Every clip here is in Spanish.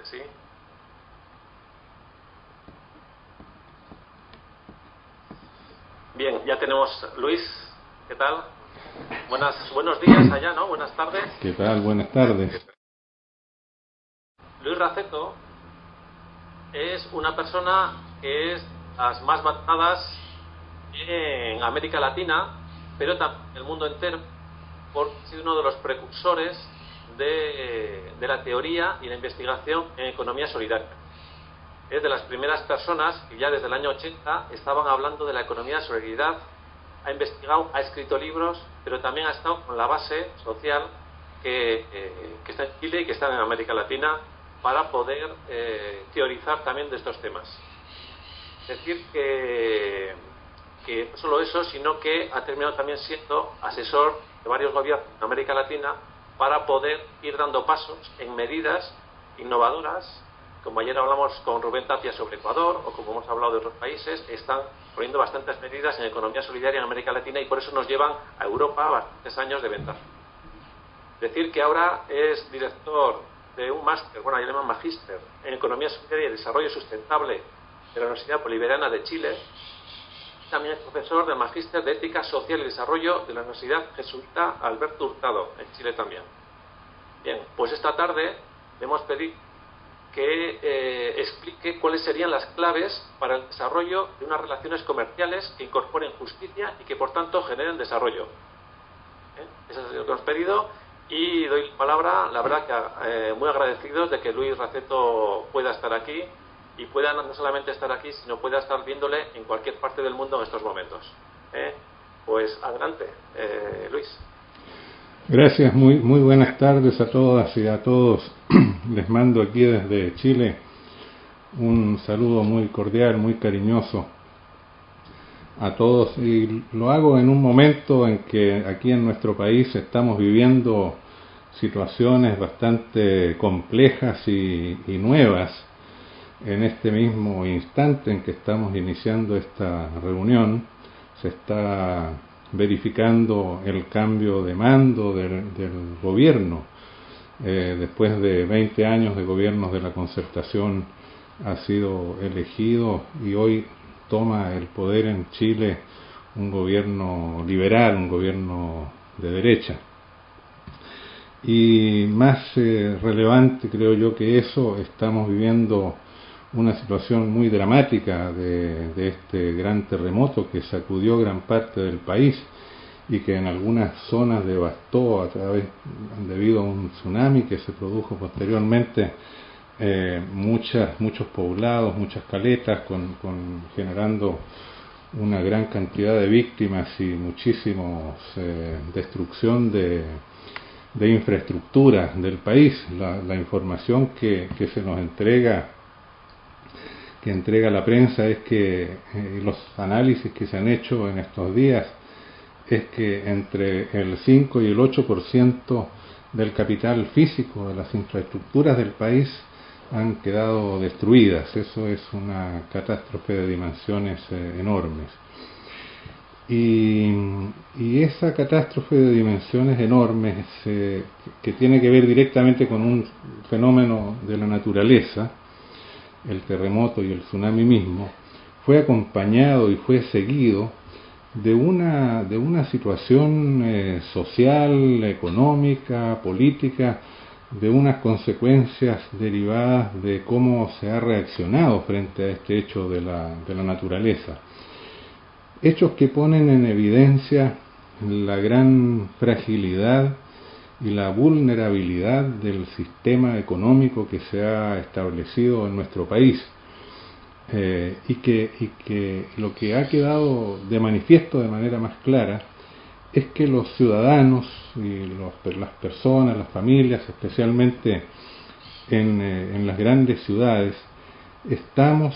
Sí. Bien, ya tenemos Luis. ¿Qué tal? Buenos días allá, ¿no? Buenas tardes. ¿Qué tal? Buenas tardes. Luis Raceto es una persona que es las más votadas en América Latina, pero también en el mundo entero, porque ha sido uno de los precursores de la teoría y la investigación en economía solidaria. Es de las primeras personas que ya desde el año 80 estaban hablando de la economía de solidaridad. Ha investigado, ha escrito libros, pero también ha estado con la base social que está en Chile y que está en América Latina para poder teorizar también de estos temas. Es decir, que no solo eso, sino que ha terminado también siendo asesor de varios gobiernos en América Latina para poder ir dando pasos en medidas innovadoras, como ayer hablamos con Rubén Tapia sobre Ecuador, o como hemos hablado de otros países, están poniendo bastantes medidas en economía solidaria en América Latina y por eso nos llevan a Europa bastantes años de ventaja. Decir que ahora es director de un máster, bueno, ya le llaman magíster, en economía solidaria y desarrollo sustentable de la Universidad Bolivariana de Chile. También es profesor del magíster de ética social y desarrollo de la Universidad Jesuita Alberto Hurtado, en Chile también. Bien, pues esta tarde le hemos pedido que explique cuáles serían las claves para el desarrollo de unas relaciones comerciales que incorporen justicia y que por tanto generen desarrollo. Eso es lo que hemos pedido y doy la palabra, la verdad que muy agradecidos de que Luis Raceto pueda estar aquí y pueda no solamente estar aquí, sino pueda estar viéndole en cualquier parte del mundo en estos momentos. Pues adelante, Luis. Gracias, muy buenas tardes a todas y a todos. Les mando aquí desde Chile un saludo muy cordial, muy cariñoso a todos, y lo hago en un momento en que aquí en nuestro país estamos viviendo situaciones bastante complejas y nuevas. En este mismo instante en que estamos iniciando esta reunión, se está verificando el cambio de mando del gobierno. Después de 20 años de gobiernos de la concertación ha sido elegido y hoy toma el poder en Chile un gobierno liberal, un gobierno de derecha. Y más relevante creo yo que eso, estamos viviendo una situación muy dramática de este gran terremoto que sacudió gran parte del país y que en algunas zonas devastó debido a un tsunami que se produjo posteriormente muchos poblados, muchas caletas, generando una gran cantidad de víctimas y muchísima destrucción de infraestructura del país. La información que se nos entrega la prensa es que los análisis que se han hecho en estos días es que entre el 5 y el 8% del capital físico de las infraestructuras del país han quedado destruidas. Eso es una catástrofe de dimensiones enormes. Y esa catástrofe de dimensiones enormes que tiene que ver directamente con un fenómeno de la naturaleza, el terremoto y el tsunami mismo, fue acompañado y fue seguido de una situación social, económica, política, de unas consecuencias derivadas de cómo se ha reaccionado frente a este hecho de la naturaleza. Hechos que ponen en evidencia la gran fragilidad y la vulnerabilidad del sistema económico que se ha establecido en nuestro país. Y que lo que ha quedado de manifiesto de manera más clara es que los ciudadanos y las personas, las familias, especialmente en las grandes ciudades, están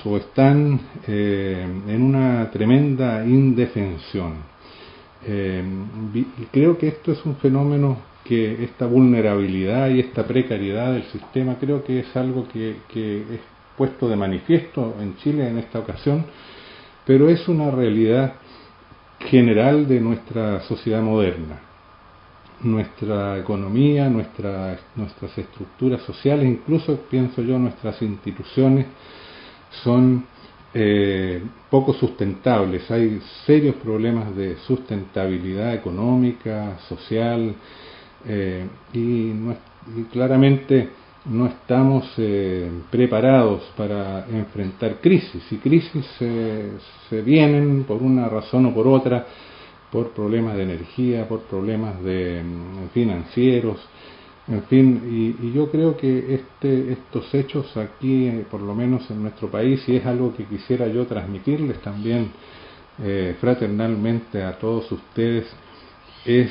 en una tremenda indefensión. Y creo que esto es un fenómeno que esta vulnerabilidad y esta precariedad del sistema creo que es algo que es puesto de manifiesto en Chile en esta ocasión, pero es una realidad general de nuestra sociedad moderna. nuestra economía, nuestras estructuras sociales, incluso pienso yo nuestras instituciones son poco sustentables. Hay serios problemas de sustentabilidad económica, social, y claramente no estamos preparados para enfrentar crisis. Y crisis se vienen por una razón o por otra, por problemas de energía, por problemas financieros, en fin, y yo creo que estos hechos aquí, por lo menos en nuestro país, y es algo que quisiera yo transmitirles también fraternalmente a todos ustedes, es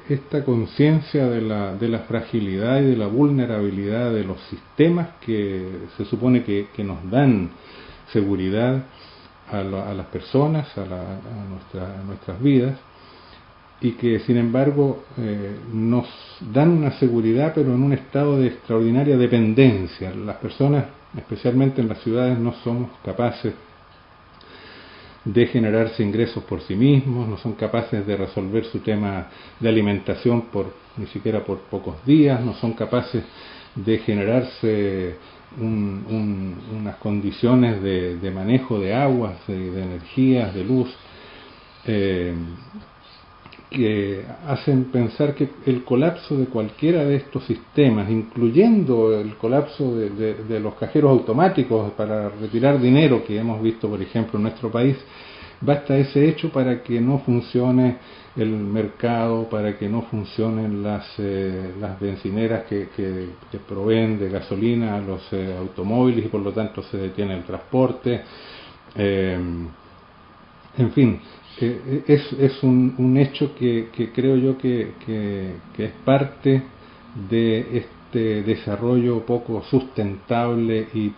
esta conciencia de la fragilidad y de la vulnerabilidad de los sistemas que se supone que nos dan seguridad a las personas, a nuestras vidas, y que sin embargo nos dan una seguridad, pero en un estado de extraordinaria dependencia. Las personas, especialmente en las ciudades, no somos capaces de generarse ingresos por sí mismos, no son capaces de resolver su tema de alimentación ni siquiera por pocos días, no son capaces de generarse unas condiciones de manejo de aguas, de energías, de luz, que hacen pensar que el colapso de cualquiera de estos sistemas, incluyendo el colapso de los cajeros automáticos para retirar dinero, que hemos visto por ejemplo en nuestro país, basta ese hecho para que no funcione el mercado, para que no funcionen las bencineras que proveen de gasolina a los automóviles, y por lo tanto se detiene el transporte, en fin. Es un hecho que creo yo que es parte de este desarrollo poco sustentable y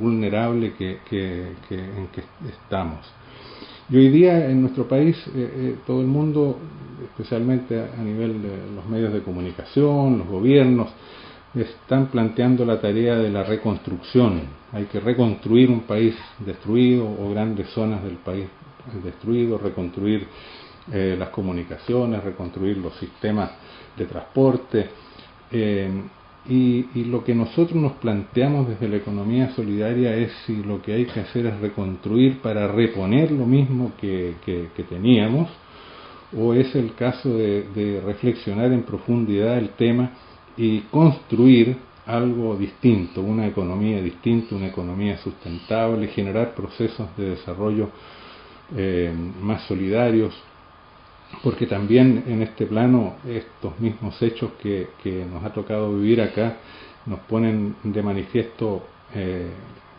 vulnerable en que estamos. Y hoy día en nuestro país todo el mundo, especialmente a nivel de los medios de comunicación, los gobiernos, están planteando la tarea de la reconstrucción. Hay que reconstruir un país destruido o grandes zonas del país destruido, reconstruir las comunicaciones, reconstruir los sistemas de transporte, y lo que nosotros nos planteamos desde la economía solidaria es si lo que hay que hacer es reconstruir para reponer lo mismo que teníamos, o es el caso de reflexionar en profundidad el tema y construir algo distinto, una economía distinta, una economía sustentable, generar procesos de desarrollo más solidarios, porque también en este plano estos mismos hechos que nos ha tocado vivir acá nos ponen de manifiesto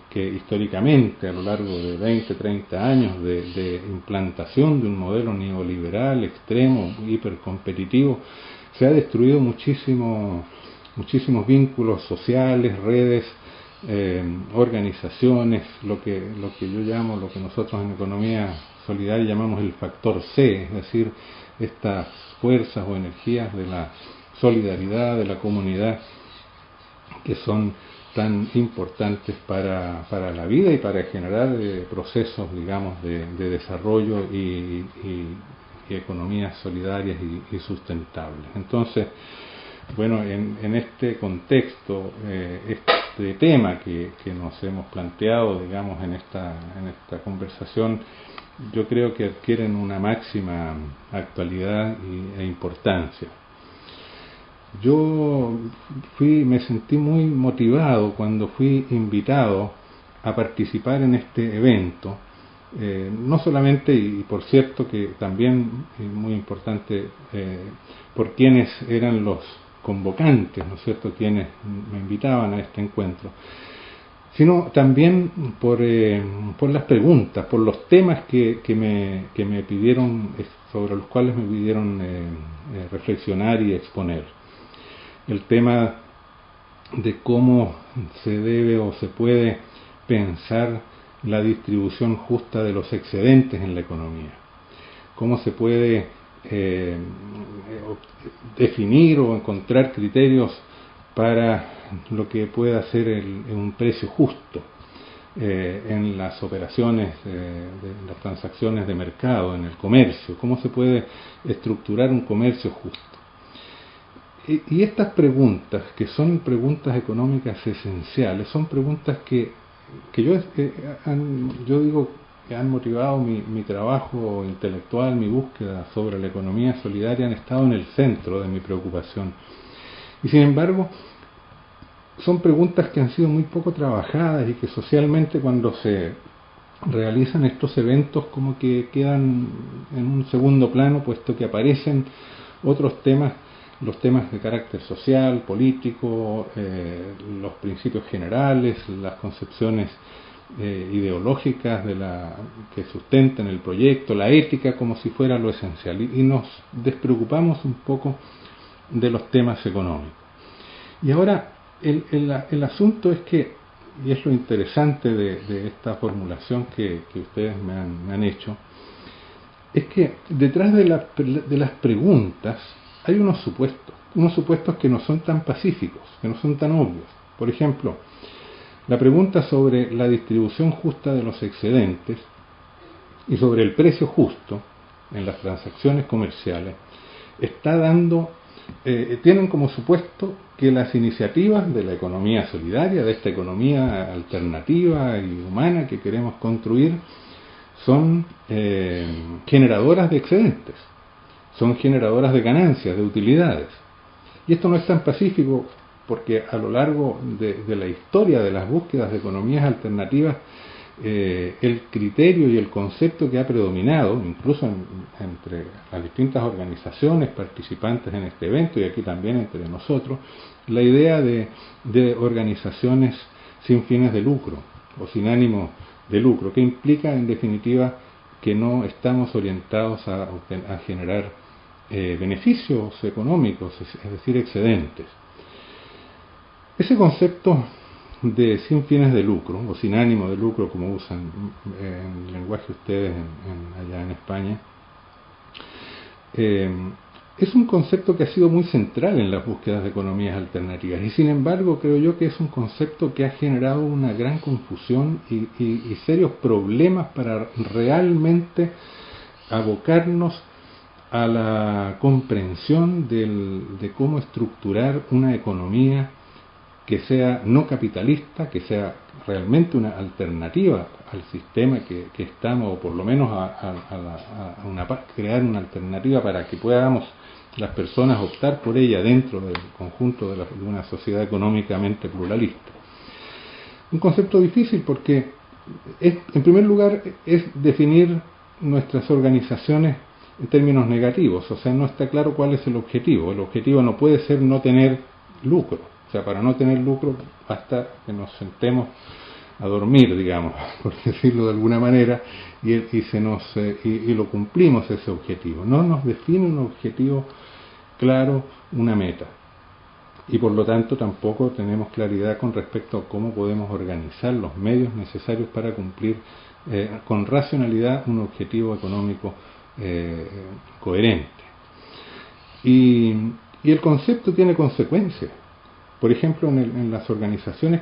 que históricamente, a lo largo de 20, 30 años de implantación de un modelo neoliberal extremo, hipercompetitivo, se ha destruido muchísimos vínculos sociales, redes, organizaciones, lo que yo llamo, lo que nosotros en economía solidaria llamamos el factor C, es decir, estas fuerzas o energías de la solidaridad, de la comunidad, que son tan importantes para la vida y para generar procesos, digamos, de desarrollo y economías solidarias y sustentables. Entonces, bueno, en este contexto, este tema que nos hemos planteado, digamos, en esta conversación, yo creo que adquieren una máxima actualidad e importancia. Yo me sentí muy motivado cuando fui invitado a participar en este evento, no solamente, y por cierto que también muy importante, por quienes eran los convocantes, ¿no es cierto?, quienes me invitaban a este encuentro, sino también por las preguntas, por los temas que me pidieron, sobre los cuales me pidieron reflexionar y exponer. El tema de cómo se debe o se puede pensar la distribución justa de los excedentes en la economía, cómo se puede definir o encontrar criterios para lo que pueda ser un precio justo en las operaciones, de las transacciones de mercado, en el comercio, cómo se puede estructurar un comercio justo. Y estas preguntas, que son preguntas económicas esenciales, son preguntas que yo digo que han motivado mi trabajo intelectual, mi búsqueda sobre la economía solidaria, han estado en el centro de mi preocupación. Y sin embargo, son preguntas que han sido muy poco trabajadas y que socialmente, cuando se realizan estos eventos, como que quedan en un segundo plano, puesto que aparecen otros temas, los temas de carácter social, político, los principios generales, las concepciones ideológicas que sustentan el proyecto, la ética, como si fuera lo esencial, y nos despreocupamos un poco de los temas económicos. Y ahora el asunto es que, y es lo interesante de esta formulación que ustedes me han hecho, es que detrás de las preguntas hay unos supuestos que no son tan pacíficos, que no son tan obvios. Por ejemplo, la pregunta sobre la distribución justa de los excedentes y sobre el precio justo en las transacciones comerciales tienen como supuesto que las iniciativas de la economía solidaria, de esta economía alternativa y humana que queremos construir, son generadoras de excedentes, son generadoras de ganancias, de utilidades. Y esto no es tan pacífico porque a lo largo de la historia de las búsquedas de economías alternativas, el criterio y el concepto que ha predominado, incluso entre las distintas organizaciones participantes en este evento y aquí también entre nosotros, la idea de organizaciones sin fines de lucro o sin ánimo de lucro, que implica en definitiva que no estamos orientados a generar beneficios económicos, es decir, excedentes. Ese concepto de sin fines de lucro o sin ánimo de lucro, como usan en el lenguaje ustedes allá en España, es un concepto que ha sido muy central en las búsquedas de economías alternativas, y sin embargo creo yo que es un concepto que ha generado una gran confusión y serios problemas para realmente abocarnos a la comprensión de cómo estructurar una economía que sea no capitalista, que sea realmente una alternativa al sistema que estamos, o por lo menos crear una alternativa para que podamos las personas optar por ella dentro del conjunto de una sociedad económicamente pluralista. Un concepto difícil porque en primer lugar es definir nuestras organizaciones en términos negativos, o sea, no está claro cuál es el objetivo. El objetivo no puede ser no tener lucro. O sea, para no tener lucro basta que nos sentemos a dormir, digamos, por decirlo de alguna manera, y lo cumplimos ese objetivo. No nos define un objetivo claro, una meta. Y por lo tanto tampoco tenemos claridad con respecto a cómo podemos organizar los medios necesarios para cumplir con racionalidad un objetivo económico coherente. Y el concepto tiene consecuencias. Por ejemplo, en las organizaciones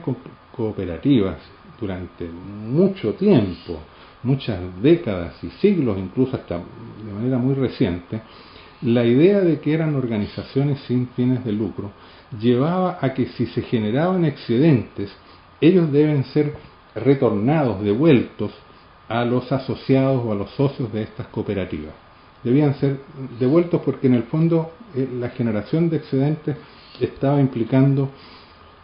cooperativas, durante mucho tiempo, muchas décadas y siglos, incluso hasta de manera muy reciente, la idea de que eran organizaciones sin fines de lucro llevaba a que si se generaban excedentes, ellos deben ser retornados, devueltos a los asociados o a los socios de estas cooperativas. Debían ser devueltos porque en el fondo la generación de excedentes estaba implicando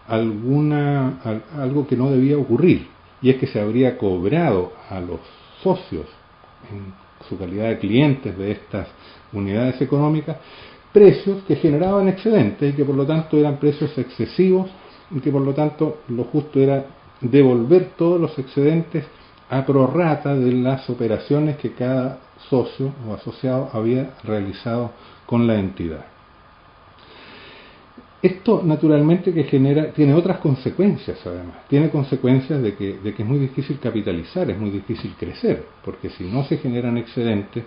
algo que no debía ocurrir, y es que se habría cobrado a los socios en su calidad de clientes de estas unidades económicas precios que generaban excedentes y que por lo tanto eran precios excesivos, y que por lo tanto lo justo era devolver todos los excedentes a prorrata de las operaciones que cada socio o asociado había realizado con la entidad. Esto naturalmente que tiene otras consecuencias además. Tiene consecuencias de que es muy difícil capitalizar, es muy difícil crecer, porque si no se generan excedentes,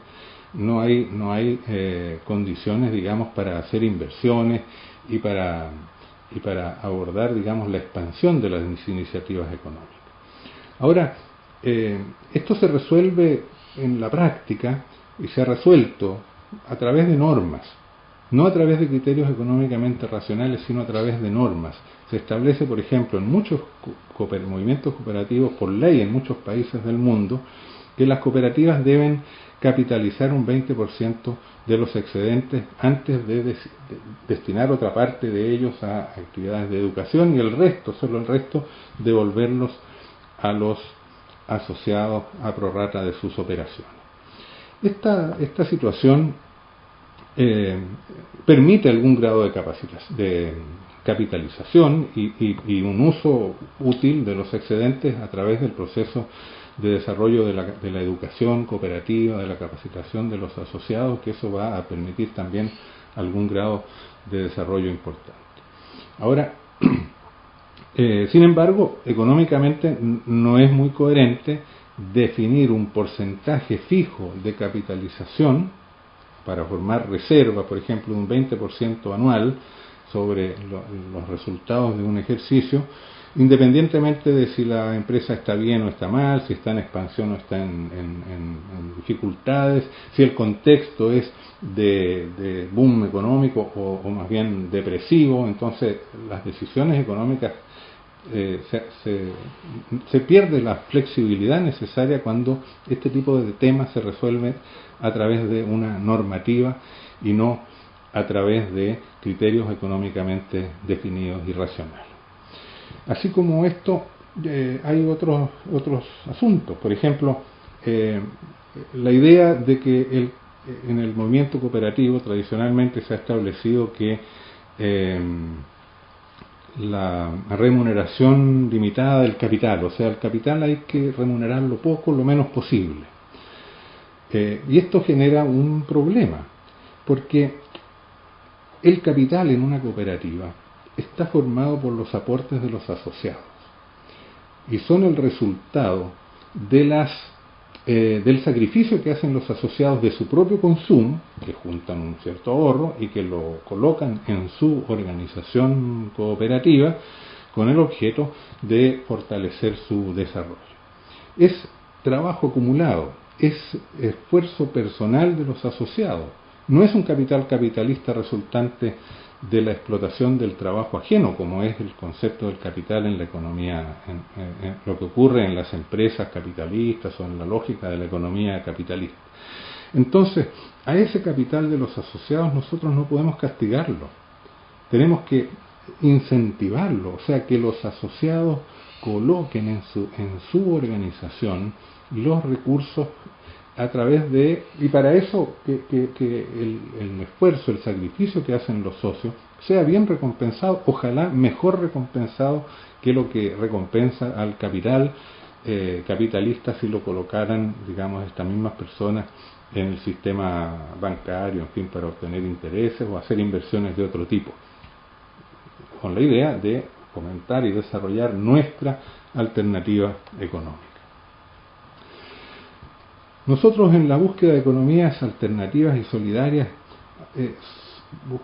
no hay condiciones, digamos, para hacer inversiones y para abordar, digamos, la expansión de las iniciativas económicas. Ahora, esto se resuelve en la práctica y se ha resuelto a través de normas, no a través de criterios económicamente racionales, sino a través de normas. Se establece, por ejemplo, en muchos movimientos cooperativos por ley en muchos países del mundo, que las cooperativas deben capitalizar un 20% de los excedentes antes de destinar otra parte de ellos a actividades de educación y el resto, solo el resto, devolverlos a los asociados a prorrata de sus operaciones. Esta situación permite algún grado de capitalización y un uso útil de los excedentes a través del proceso de desarrollo de la educación cooperativa, de la capacitación de los asociados, que eso va a permitir también algún grado de desarrollo importante. Ahora, sin embargo, económicamente no es muy coherente definir un porcentaje fijo de capitalización para formar reserva, por ejemplo, de un 20% anual sobre los resultados de un ejercicio, independientemente de si la empresa está bien o está mal, si está en expansión o está en dificultades, si el contexto es de boom económico o más bien depresivo. Entonces las decisiones económicas se pierde la flexibilidad necesaria cuando este tipo de temas se resuelven a través de una normativa y no a través de criterios económicamente definidos y racionales. Así como esto, hay otros asuntos. Por ejemplo, la idea de que en el movimiento cooperativo tradicionalmente se ha establecido que la remuneración limitada del capital, o sea, el capital hay que remunerarlo poco, lo menos posible. Y esto genera un problema, porque el capital en una cooperativa está formado por los aportes de los asociados y son el resultado de del sacrificio que hacen los asociados de su propio consumo, que juntan un cierto ahorro y que lo colocan en su organización cooperativa con el objeto de fortalecer su desarrollo. Es trabajo acumulado, es esfuerzo personal de los asociados, no es un capital capitalista resultante de la explotación del trabajo ajeno, como es el concepto del capital en la economía, en lo que ocurre en las empresas capitalistas o en la lógica de la economía capitalista. Entonces, a ese capital de los asociados nosotros no podemos castigarlo, tenemos que incentivarlo, o sea, que los asociados coloquen en su organización los recursos a través de, y para eso que el esfuerzo, el sacrificio que hacen los socios sea bien recompensado, ojalá mejor recompensado que lo que recompensa al capital capitalista si lo colocaran, digamos, estas mismas personas en el sistema bancario, en fin, para obtener intereses o hacer inversiones de otro tipo, con la idea de fomentar y desarrollar nuestra alternativa económica. Nosotros en la búsqueda de economías alternativas y solidarias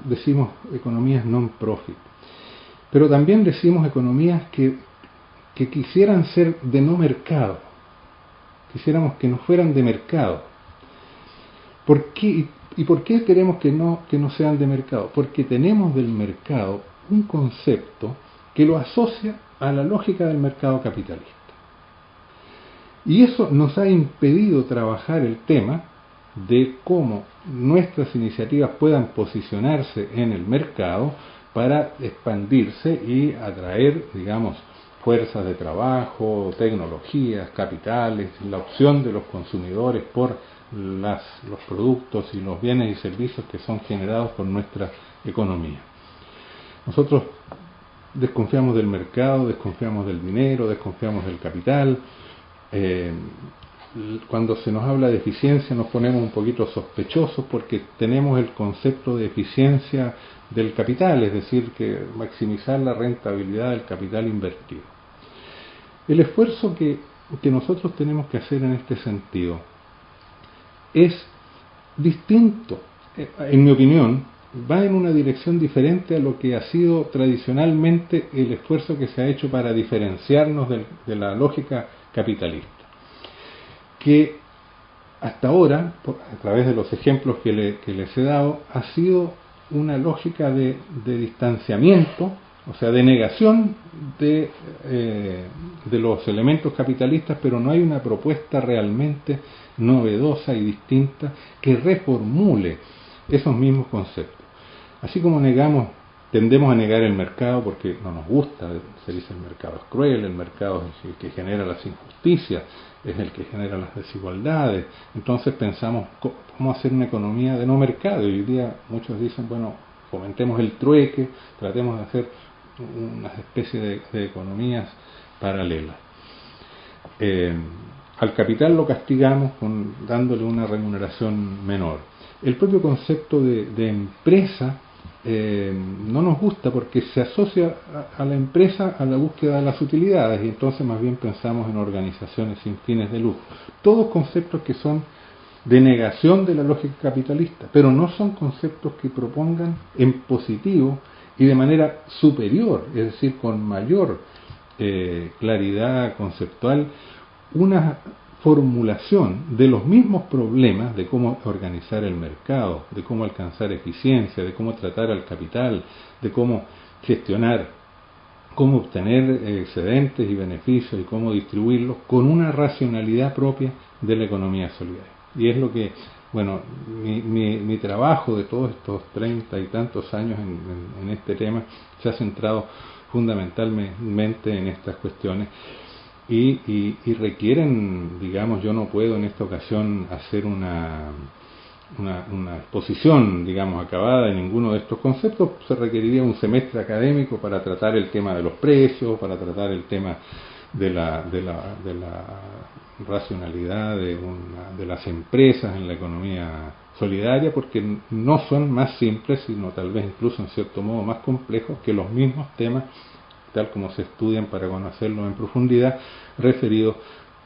decimos economías non-profit, pero también decimos economías que quisieran ser de no mercado, quisiéramos que no fueran de mercado. ¿Por qué? ¿Y por qué queremos que no sean de mercado? Porque tenemos del mercado un concepto que lo asocia a la lógica del mercado capitalista. Y eso nos ha impedido trabajar el tema de cómo nuestras iniciativas puedan posicionarse en el mercado para expandirse y atraer, digamos, fuerzas de trabajo, tecnologías, capitales, la opción de los consumidores por los productos y los bienes y servicios que son generados por nuestra economía. Nosotros desconfiamos del mercado, desconfiamos del dinero, desconfiamos del capital. Cuando se nos habla de eficiencia nos ponemos un poquito sospechosos porque tenemos el concepto de eficiencia del capital, es decir, que maximizar la rentabilidad del capital invertido. El esfuerzo que nosotros tenemos que hacer en este sentido es distinto, en mi opinión, va en una dirección diferente a lo que ha sido tradicionalmente el esfuerzo que se ha hecho para diferenciarnos de la lógica capitalista, que hasta ahora, a través de los ejemplos que les he dado, ha sido una lógica de distanciamiento, o sea, de negación de los elementos capitalistas, pero no hay una propuesta realmente novedosa y distinta que reformule esos mismos conceptos. Así como tendemos a negar el mercado porque no nos gusta, se dice el mercado es cruel, el mercado es el que genera las injusticias, es el que genera las desigualdades. Entonces pensamos cómo hacer una economía de no mercado, y hoy día muchos dicen, bueno, fomentemos el trueque, tratemos de hacer una especie de economías paralelas. Al capital lo castigamos dándole una remuneración menor. El propio concepto de empresa no nos gusta porque se asocia a la empresa a la búsqueda de las utilidades, y entonces más bien pensamos en organizaciones sin fines de lucro. Todos conceptos que son de negación de la lógica capitalista, pero no son conceptos que propongan en positivo y de manera superior, es decir, con mayor claridad conceptual, una formulación de los mismos problemas de cómo organizar el mercado, de cómo alcanzar eficiencia, de cómo tratar al capital, de cómo gestionar, cómo obtener excedentes y beneficios y cómo distribuirlos con una racionalidad propia de la economía solidaria. Y es lo que, bueno, mi trabajo de todos estos 30 y tantos años en este tema se ha centrado fundamentalmente en estas cuestiones. Y requieren, digamos, yo no puedo en esta ocasión hacer una exposición, digamos, acabada de ninguno de estos conceptos. Se requeriría un semestre académico para tratar el tema de los precios, para tratar el tema de la racionalidad de las empresas en la economía solidaria, porque no son más simples, sino tal vez incluso en cierto modo más complejos que los mismos temas tal como se estudian para conocerlo en profundidad, referidos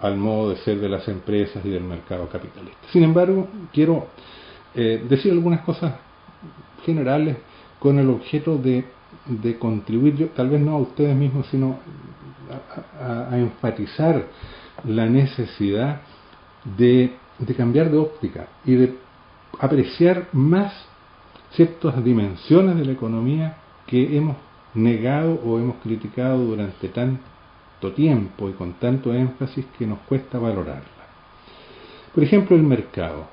al modo de ser de las empresas y del mercado capitalista. Sin embargo, quiero decir algunas cosas generales con el objeto de contribuir, yo, tal vez no a ustedes mismos, sino a enfatizar la necesidad de cambiar de óptica y de apreciar más ciertas dimensiones de la economía que hemos negado o hemos criticado durante tanto tiempo y con tanto énfasis que nos cuesta valorarla. Por ejemplo, el mercado.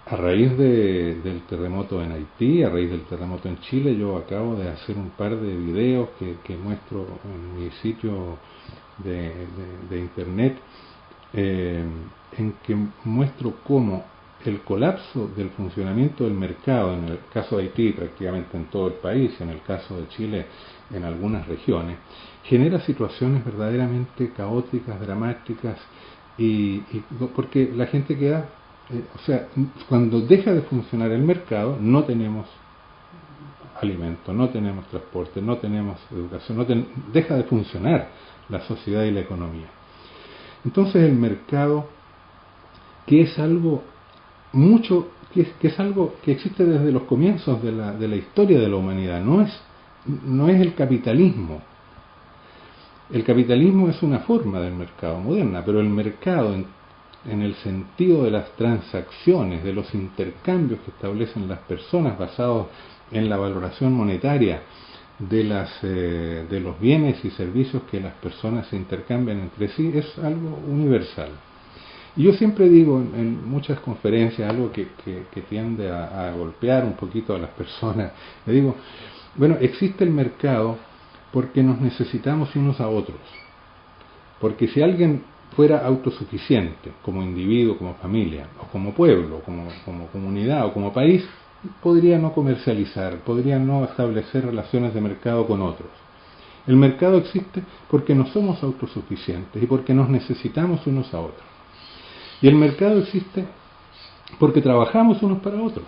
A raíz del terremoto en Haití, a raíz del terremoto en Chile, yo acabo de hacer un par de videos que muestro en mi sitio de internet, en que muestro cómo el colapso del funcionamiento del mercado, en el caso de Haití prácticamente en todo el país, en el caso de Chile en algunas regiones, genera situaciones verdaderamente caóticas, dramáticas, y porque la gente queda, o sea, cuando deja de funcionar el mercado, no tenemos alimento, no tenemos transporte, no tenemos educación, deja de funcionar la sociedad y la economía. Entonces el mercado, que es algo que es algo que existe desde los comienzos de la historia de la humanidad, no es el capitalismo. El capitalismo es una forma del mercado moderna, pero el mercado en el sentido de las transacciones, de los intercambios que establecen las personas basados en la valoración monetaria de los bienes y servicios que las personas se intercambian entre sí, es algo universal. Y yo siempre digo en muchas conferencias algo que tiende a golpear un poquito a las personas. Le digo, bueno, existe el mercado porque nos necesitamos unos a otros. Porque si alguien fuera autosuficiente, como individuo, como familia, o como pueblo, como comunidad o como país, podría no comercializar, podría no establecer relaciones de mercado con otros. El mercado existe porque no somos autosuficientes y porque nos necesitamos unos a otros. Y el mercado existe porque trabajamos unos para otros.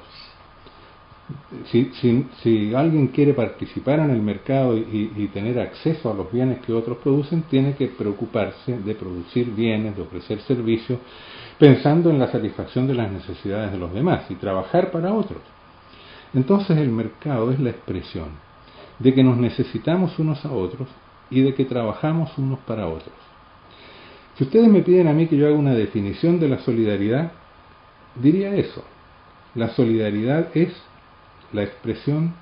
Si alguien quiere participar en el mercado y tener acceso a los bienes que otros producen, tiene que preocuparse de producir bienes, de ofrecer servicios, pensando en la satisfacción de las necesidades de los demás y trabajar para otros. Entonces el mercado es la expresión de que nos necesitamos unos a otros y de que trabajamos unos para otros. Si ustedes me piden a mí que yo haga una definición de la solidaridad, diría eso. La solidaridad es la expresión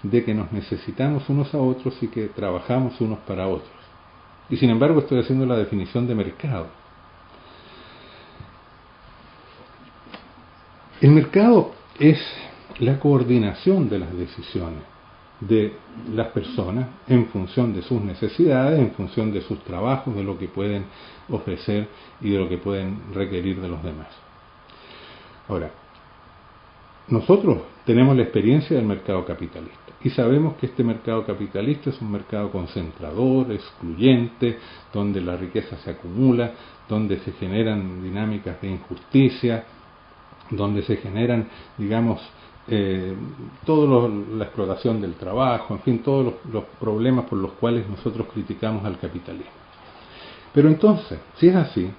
de que nos necesitamos unos a otros y que trabajamos unos para otros. Y sin embargo estoy haciendo la definición de mercado. El mercado es la coordinación de las decisiones de las personas en función de sus necesidades, en función de sus trabajos, de lo que pueden ofrecer y de lo que pueden requerir de los demás. Ahora, nosotros tenemos la experiencia del mercado capitalista y sabemos que este mercado capitalista es un mercado concentrador, excluyente, donde la riqueza se acumula, donde se generan dinámicas de injusticia, donde se generan, digamos, toda la explotación del trabajo, en fin, todos los problemas por los cuales nosotros criticamos al capitalismo. Pero entonces, si es así,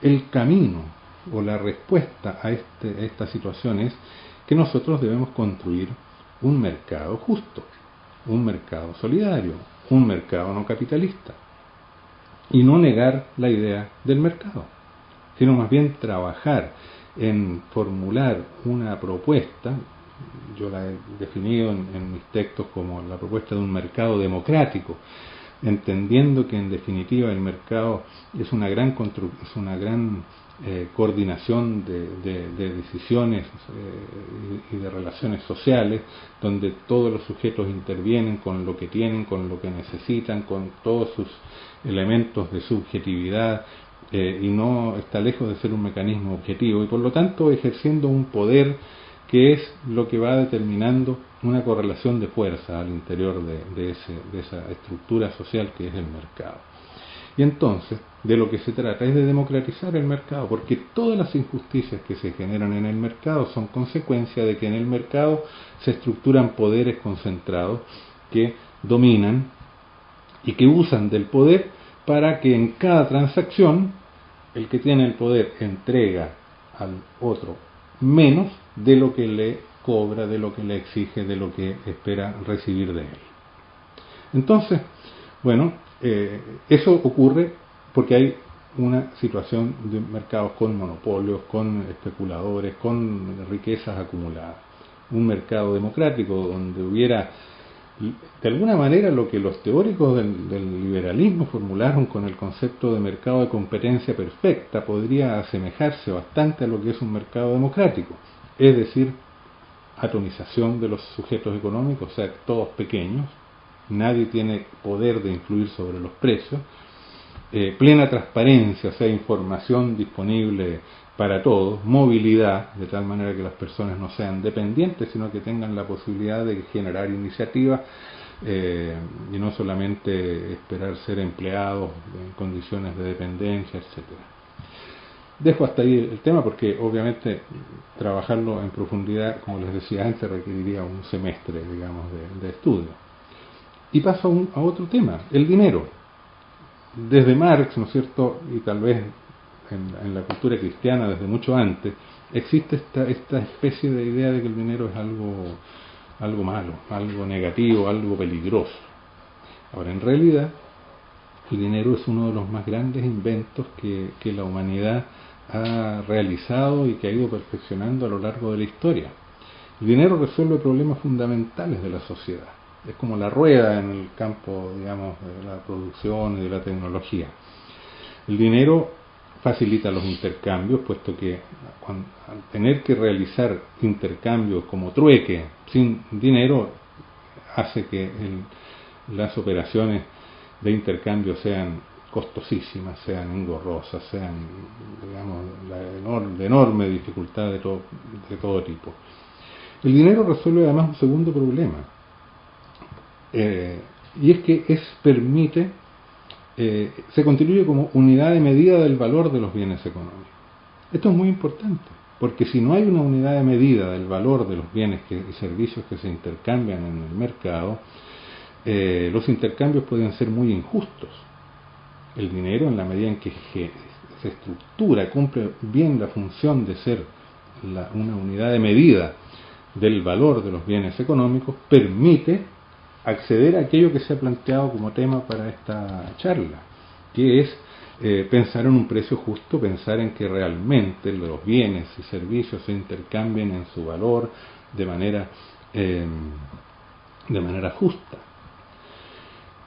el camino o la respuesta a esta situación es que nosotros debemos construir un mercado justo, un mercado solidario, un mercado no capitalista, y no negar la idea del mercado, sino más bien trabajar en formular una propuesta. Yo la he definido en mis textos como la propuesta de un mercado democrático, entendiendo que en definitiva el mercado es una gran coordinación de decisiones y de relaciones sociales, donde todos los sujetos intervienen con lo que tienen, con lo que necesitan, con todos sus elementos de subjetividad, y no está lejos de ser un mecanismo objetivo, y por lo tanto ejerciendo un poder que es lo que va determinando una correlación de fuerza al interior de esa estructura social que es el mercado. Y entonces, de lo que se trata es de democratizar el mercado, porque todas las injusticias que se generan en el mercado son consecuencia de que en el mercado se estructuran poderes concentrados que dominan y que usan del poder para que en cada transacción el que tiene el poder entrega al otro menos de lo que le cobra, de lo que le exige, de lo que espera recibir de él. Entonces, bueno, eso ocurre porque hay una situación de mercados con monopolios, con especuladores, con riquezas acumuladas. Un mercado democrático donde hubiera, de alguna manera, lo que los teóricos del liberalismo formularon con el concepto de mercado de competencia perfecta, podría asemejarse bastante a lo que es un mercado democrático, es decir, atomización de los sujetos económicos, o sea, todos pequeños, nadie tiene poder de influir sobre los precios, plena transparencia, o sea, información disponible para todos, movilidad, de tal manera que las personas no sean dependientes, sino que tengan la posibilidad de generar iniciativas y no solamente esperar ser empleados en condiciones de dependencia, etcétera. Dejo hasta ahí el tema porque obviamente trabajarlo en profundidad, como les decía antes, requeriría un semestre, digamos, de estudio. Y paso a otro tema, el dinero. Desde Marx, ¿no es cierto?, y tal vez en la cultura cristiana desde mucho antes, existe esta especie de idea de que el dinero es algo malo, algo negativo, algo peligroso. Ahora, en realidad, el dinero es uno de los más grandes inventos que la humanidad ha realizado y que ha ido perfeccionando a lo largo de la historia. El dinero resuelve problemas fundamentales de la sociedad. Es como la rueda en el campo, digamos, de la producción y de la tecnología. El dinero facilita los intercambios, puesto que al tener que realizar intercambios como trueque sin dinero, hace que las operaciones de intercambio sean costosísimas, sean engorrosas, sean, digamos, de enorme dificultad de todo tipo. El dinero resuelve además un segundo problema, y es que permite, se constituye como unidad de medida del valor de los bienes económicos. Esto es muy importante, porque si no hay una unidad de medida del valor de los bienes y servicios que se intercambian en el mercado, los intercambios pueden ser muy injustos. El dinero, en la medida en que se estructura, cumple bien la función de ser una unidad de medida del valor de los bienes económicos, permite acceder a aquello que se ha planteado como tema para esta charla, que es pensar en un precio justo, pensar en que realmente los bienes y servicios se intercambien en su valor de manera justa.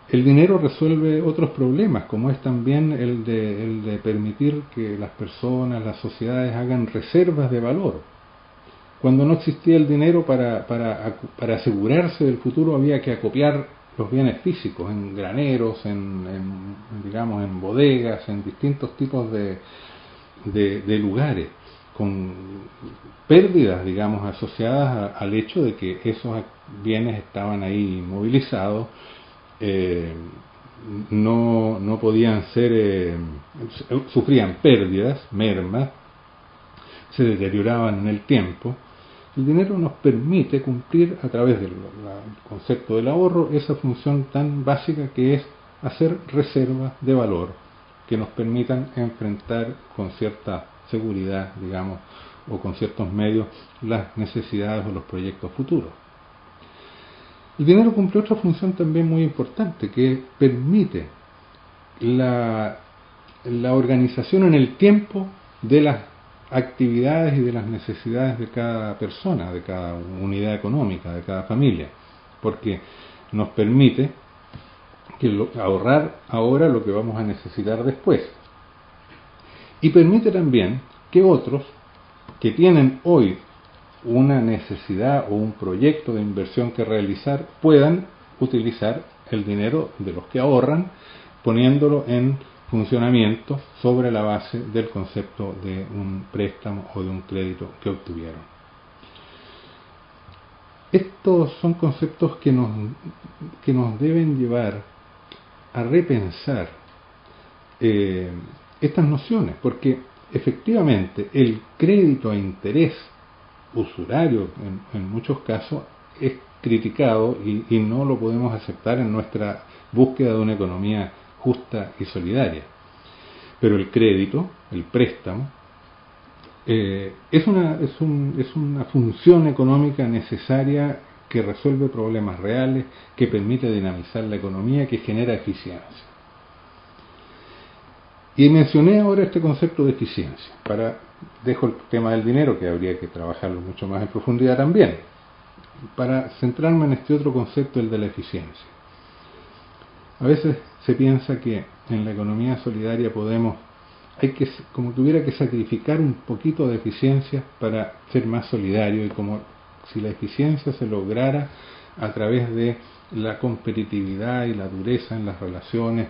El dinero resuelve otros problemas, como es también el de permitir que las personas, las sociedades hagan reservas de valor. Cuando no existía el dinero para asegurarse del futuro, había que acopiar los bienes físicos en graneros, digamos, en bodegas, en distintos tipos de lugares, con pérdidas, digamos, asociadas al hecho de que esos bienes estaban ahí movilizados. No podían ser, sufrían pérdidas, mermas, se deterioraban en el tiempo. El dinero nos permite cumplir a través del concepto del ahorro esa función tan básica que es hacer reservas de valor que nos permitan enfrentar con cierta seguridad, digamos, o con ciertos medios las necesidades o los proyectos futuros. El dinero cumple otra función también muy importante, que permite la organización en el tiempo de las actividades y de las necesidades de cada persona, de cada unidad económica, de cada familia, porque nos permite ahorrar ahora lo que vamos a necesitar después. Y permite también que otros que tienen hoy una necesidad o un proyecto de inversión que realizar puedan utilizar el dinero de los que ahorran, poniéndolo en funcionamiento sobre la base del concepto de un préstamo o de un crédito que obtuvieron. Estos son conceptos que nos deben llevar a repensar estas nociones, porque efectivamente el crédito a interés usurario en muchos casos es criticado y no lo podemos aceptar en nuestra búsqueda de una economía justa y solidaria. Pero el crédito, el préstamo, es una función económica necesaria que resuelve problemas reales, que permite dinamizar la economía, que genera eficiencia. Y mencioné ahora este concepto de eficiencia. Dejo el tema del dinero, que habría que trabajarlo mucho más en profundidad también, para centrarme en este otro concepto, el de la eficiencia. A veces se piensa que en la economía solidaria como que hubiera que sacrificar un poquito de eficiencia para ser más solidario, y como si la eficiencia se lograra a través de la competitividad y la dureza en las relaciones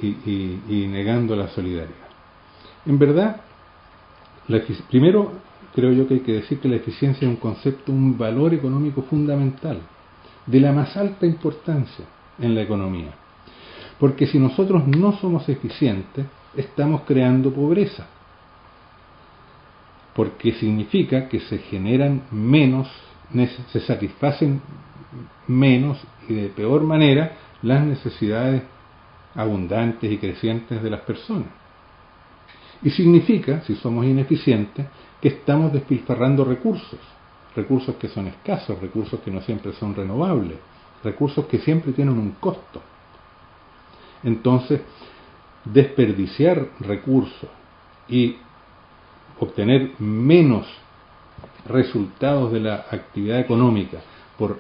y negando la solidaridad. En verdad, primero creo yo que hay que decir que la eficiencia es un concepto, un valor económico fundamental, de la más alta importancia en la economía. Porque si nosotros no somos eficientes, estamos creando pobreza. Porque significa que se generan menos, se satisfacen menos y de peor manera las necesidades abundantes y crecientes de las personas. Y significa, si somos ineficientes, que estamos despilfarrando recursos que son escasos, recursos que no siempre son renovables, recursos que siempre tienen un costo. Entonces, desperdiciar recursos y obtener menos resultados de la actividad económica por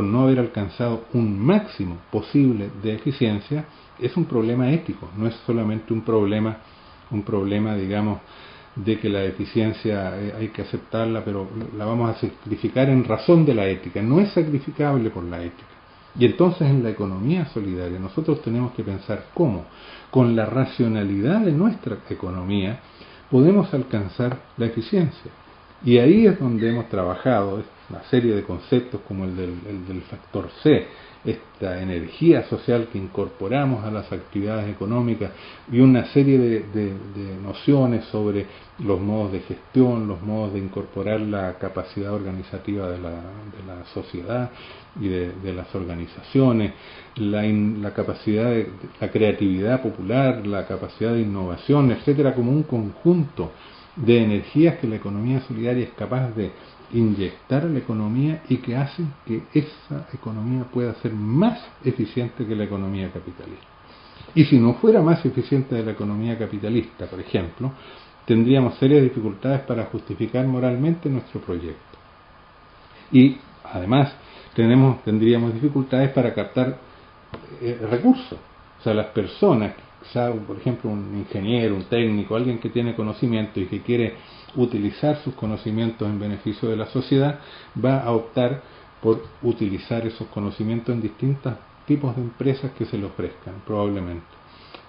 no haber alcanzado un máximo posible de eficiencia es un problema ético, no es solamente un problema digamos de que la eficiencia hay que aceptarla, pero la vamos a sacrificar en razón de la ética, no es sacrificable por la ética. Y entonces en la economía solidaria nosotros tenemos que pensar cómo, con la racionalidad de nuestra economía, podemos alcanzar la eficiencia. Y ahí es donde hemos trabajado una serie de conceptos como el del factor C, esta energía social que incorporamos a las actividades económicas, y una serie de nociones sobre los modos de gestión, los modos de incorporar la capacidad organizativa de la sociedad y de las organizaciones, la capacidad de la creatividad popular, la capacidad de innovación, etcétera, como un conjunto de energías que la economía solidaria es capaz de inyectar a la economía y que hacen que esa economía pueda ser más eficiente que la economía capitalista. Y si no fuera más eficiente de la economía capitalista, por ejemplo, tendríamos serias dificultades para justificar moralmente nuestro proyecto. Y además tendríamos dificultades para captar recursos. O sea, las personas, por ejemplo, un ingeniero, un técnico, alguien que tiene conocimiento y que quiere utilizar sus conocimientos en beneficio de la sociedad, va a optar por utilizar esos conocimientos en distintos tipos de empresas que se le ofrezcan, probablemente.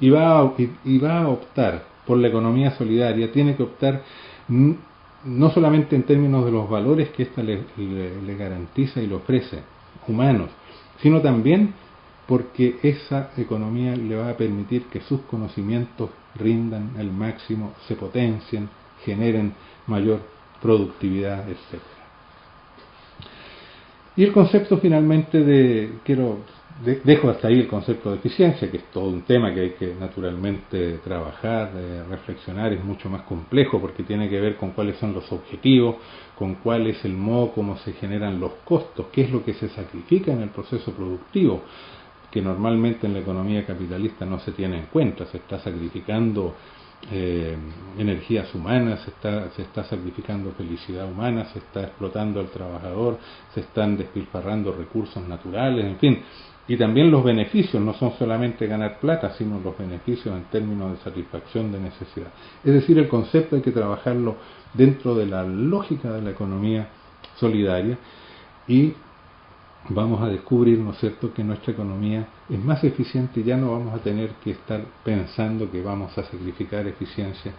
Y va a optar por la economía solidaria, tiene que optar no solamente en términos de los valores que ésta le garantiza y le ofrece, humanos, sino también porque esa economía le va a permitir que sus conocimientos rindan al máximo, se potencien, generen mayor productividad, etc. Y el concepto finalmente dejo hasta ahí el concepto de eficiencia, que es todo un tema que hay que naturalmente trabajar, reflexionar, es mucho más complejo porque tiene que ver con cuáles son los objetivos, con cuál es el modo como se generan los costos, qué es lo que se sacrifica en el proceso productivo, que normalmente en la economía capitalista no se tiene en cuenta. Se está sacrificando energías humanas, se está sacrificando felicidad humana, se está explotando al trabajador, se están despilfarrando recursos naturales, en fin. Y también los beneficios no son solamente ganar plata, sino los beneficios en términos de satisfacción de necesidad. Es decir, el concepto hay que trabajarlo dentro de la lógica de la economía solidaria y vamos a descubrir, ¿no es cierto?, que nuestra economía es más eficiente y ya no vamos a tener que estar pensando que vamos a sacrificar eficiencia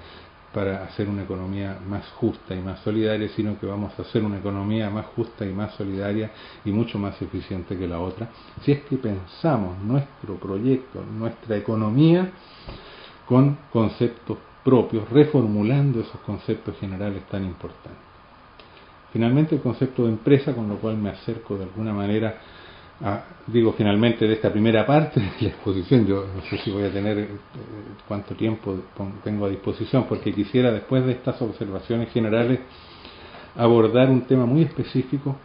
para hacer una economía más justa y más solidaria, sino que vamos a hacer una economía más justa y más solidaria y mucho más eficiente que la otra, si es que pensamos nuestro proyecto, nuestra economía, con conceptos propios, reformulando esos conceptos generales tan importantes. Finalmente el concepto de empresa, con lo cual me acerco de alguna manera finalmente de esta primera parte de la exposición. Yo no sé si voy a tener cuánto tiempo tengo a disposición, porque quisiera después de estas observaciones generales abordar un tema muy específico,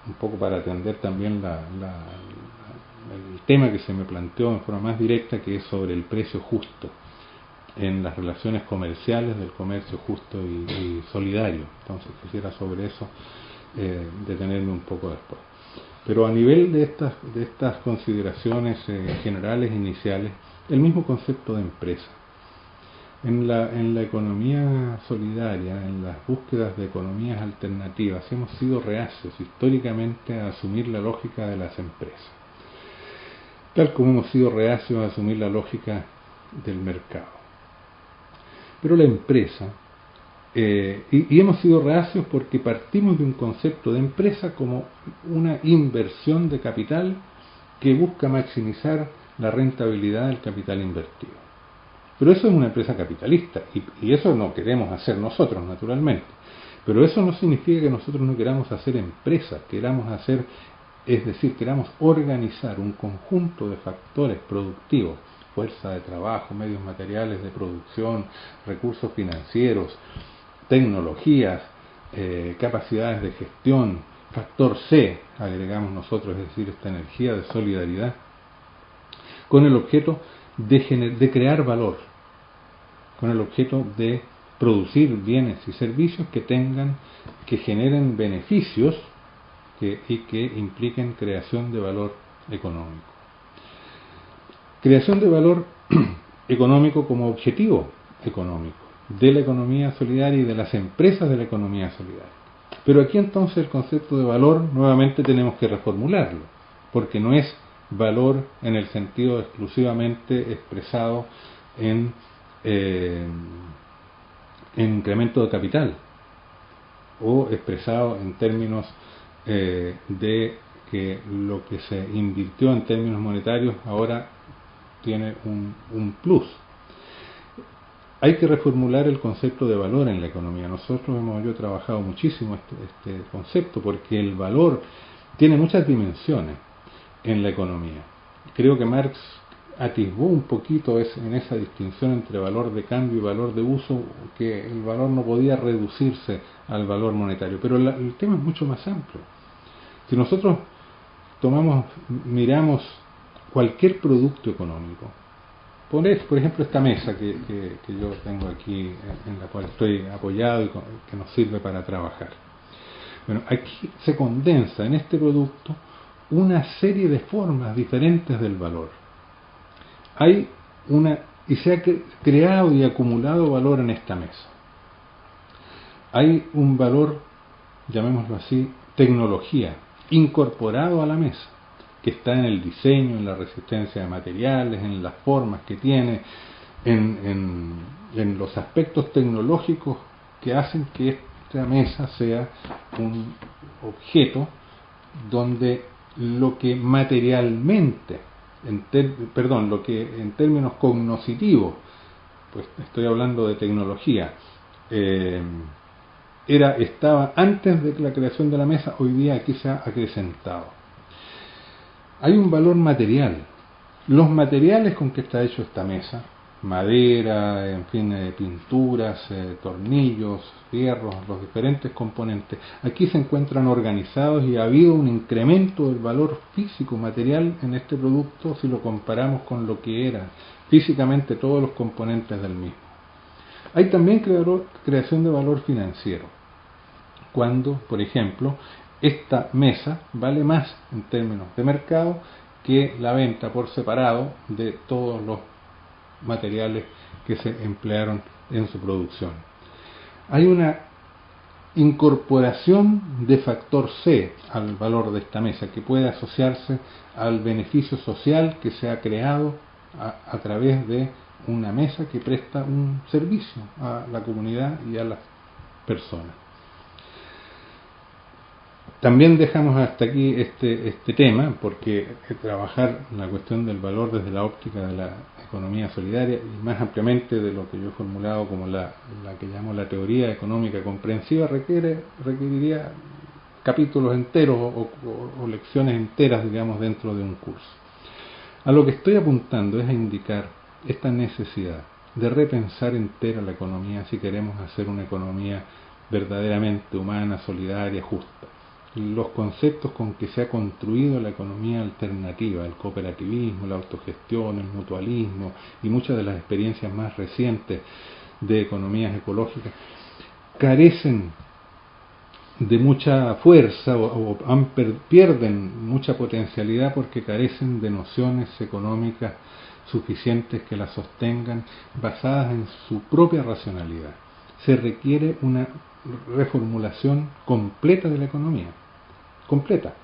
un poco para atender también el tema que se me planteó en forma más directa, que es sobre el precio justo en las relaciones comerciales del comercio justo y solidario. Entonces quisiera sobre eso detenerme un poco después. Pero a nivel de estas consideraciones generales iniciales, el mismo concepto de empresa. En la economía solidaria, en las búsquedas de economías alternativas, hemos sido reacios históricamente a asumir la lógica de las empresas, tal como hemos sido reacios a asumir la lógica del mercado. Pero la empresa, y hemos sido reacios porque partimos de un concepto de empresa como una inversión de capital que busca maximizar la rentabilidad del capital invertido. Pero eso es una empresa capitalista, y eso no queremos hacer nosotros, naturalmente. Pero eso no significa que nosotros no queramos hacer empresas, es decir, queramos organizar un conjunto de factores productivos, fuerza de trabajo, medios materiales de producción, recursos financieros, tecnologías, capacidades de gestión, factor C, agregamos nosotros, es decir, esta energía de solidaridad, con el objeto de crear valor, con el objeto de producir bienes y servicios que generen beneficios y que impliquen creación de valor económico. Creación de valor económico como objetivo económico de la economía solidaria y de las empresas de la economía solidaria. Pero aquí entonces el concepto de valor nuevamente tenemos que reformularlo, porque no es valor en el sentido exclusivamente expresado en incremento de capital o expresado en términos de que lo que se invirtió en términos monetarios ahora tiene un plus. Hay que reformular el concepto de valor en la economía. Yo he trabajado muchísimo este concepto porque el valor tiene muchas dimensiones en la economía. Creo que Marx atisbó un poquito en esa distinción entre valor de cambio y valor de uso, que el valor no podía reducirse al valor monetario. Pero el tema es mucho más amplio. Si nosotros miramos cualquier producto económico, por ejemplo esta mesa que yo tengo aquí, en la cual estoy apoyado y que nos sirve para trabajar. Bueno, aquí se condensa en este producto una serie de formas diferentes del valor. Y se ha creado y acumulado valor en esta mesa. Hay un valor, llamémoslo así, tecnología, incorporado a la mesa, que está en el diseño, en la resistencia de materiales, en las formas que tiene, en los aspectos tecnológicos que hacen que esta mesa sea un objeto donde lo que materialmente, lo que en términos cognitivos, pues estoy hablando de tecnología, estaba antes de la creación de la mesa, hoy día aquí se ha acrecentado. Hay un valor material. Los materiales con que está hecho esta mesa, madera, en fin, pinturas, tornillos, fierros, los diferentes componentes, aquí se encuentran organizados y ha habido un incremento del valor físico, material en este producto si lo comparamos con lo que eran físicamente todos los componentes del mismo. Hay también creación de valor financiero, cuando, por ejemplo, esta mesa vale más en términos de mercado que la venta por separado de todos los materiales que se emplearon en su producción. Hay una incorporación de factor C al valor de esta mesa, que puede asociarse al beneficio social que se ha creado a través de una mesa que presta un servicio a la comunidad y a las personas. También dejamos hasta aquí este tema, porque trabajar la cuestión del valor desde la óptica de la economía solidaria y más ampliamente de lo que yo he formulado como la que llamo la teoría económica comprensiva requeriría capítulos enteros o lecciones enteras, digamos, dentro de un curso. A lo que estoy apuntando es a indicar esta necesidad de repensar entera la economía si queremos hacer una economía verdaderamente humana, solidaria, justa. Los conceptos con que se ha construido la economía alternativa, el cooperativismo, la autogestión, el mutualismo y muchas de las experiencias más recientes de economías ecológicas, carecen de mucha fuerza o pierden mucha potencialidad porque carecen de nociones económicas suficientes que las sostengan basadas en su propia racionalidad. Se requiere una reformulación completa de la economía. Completa,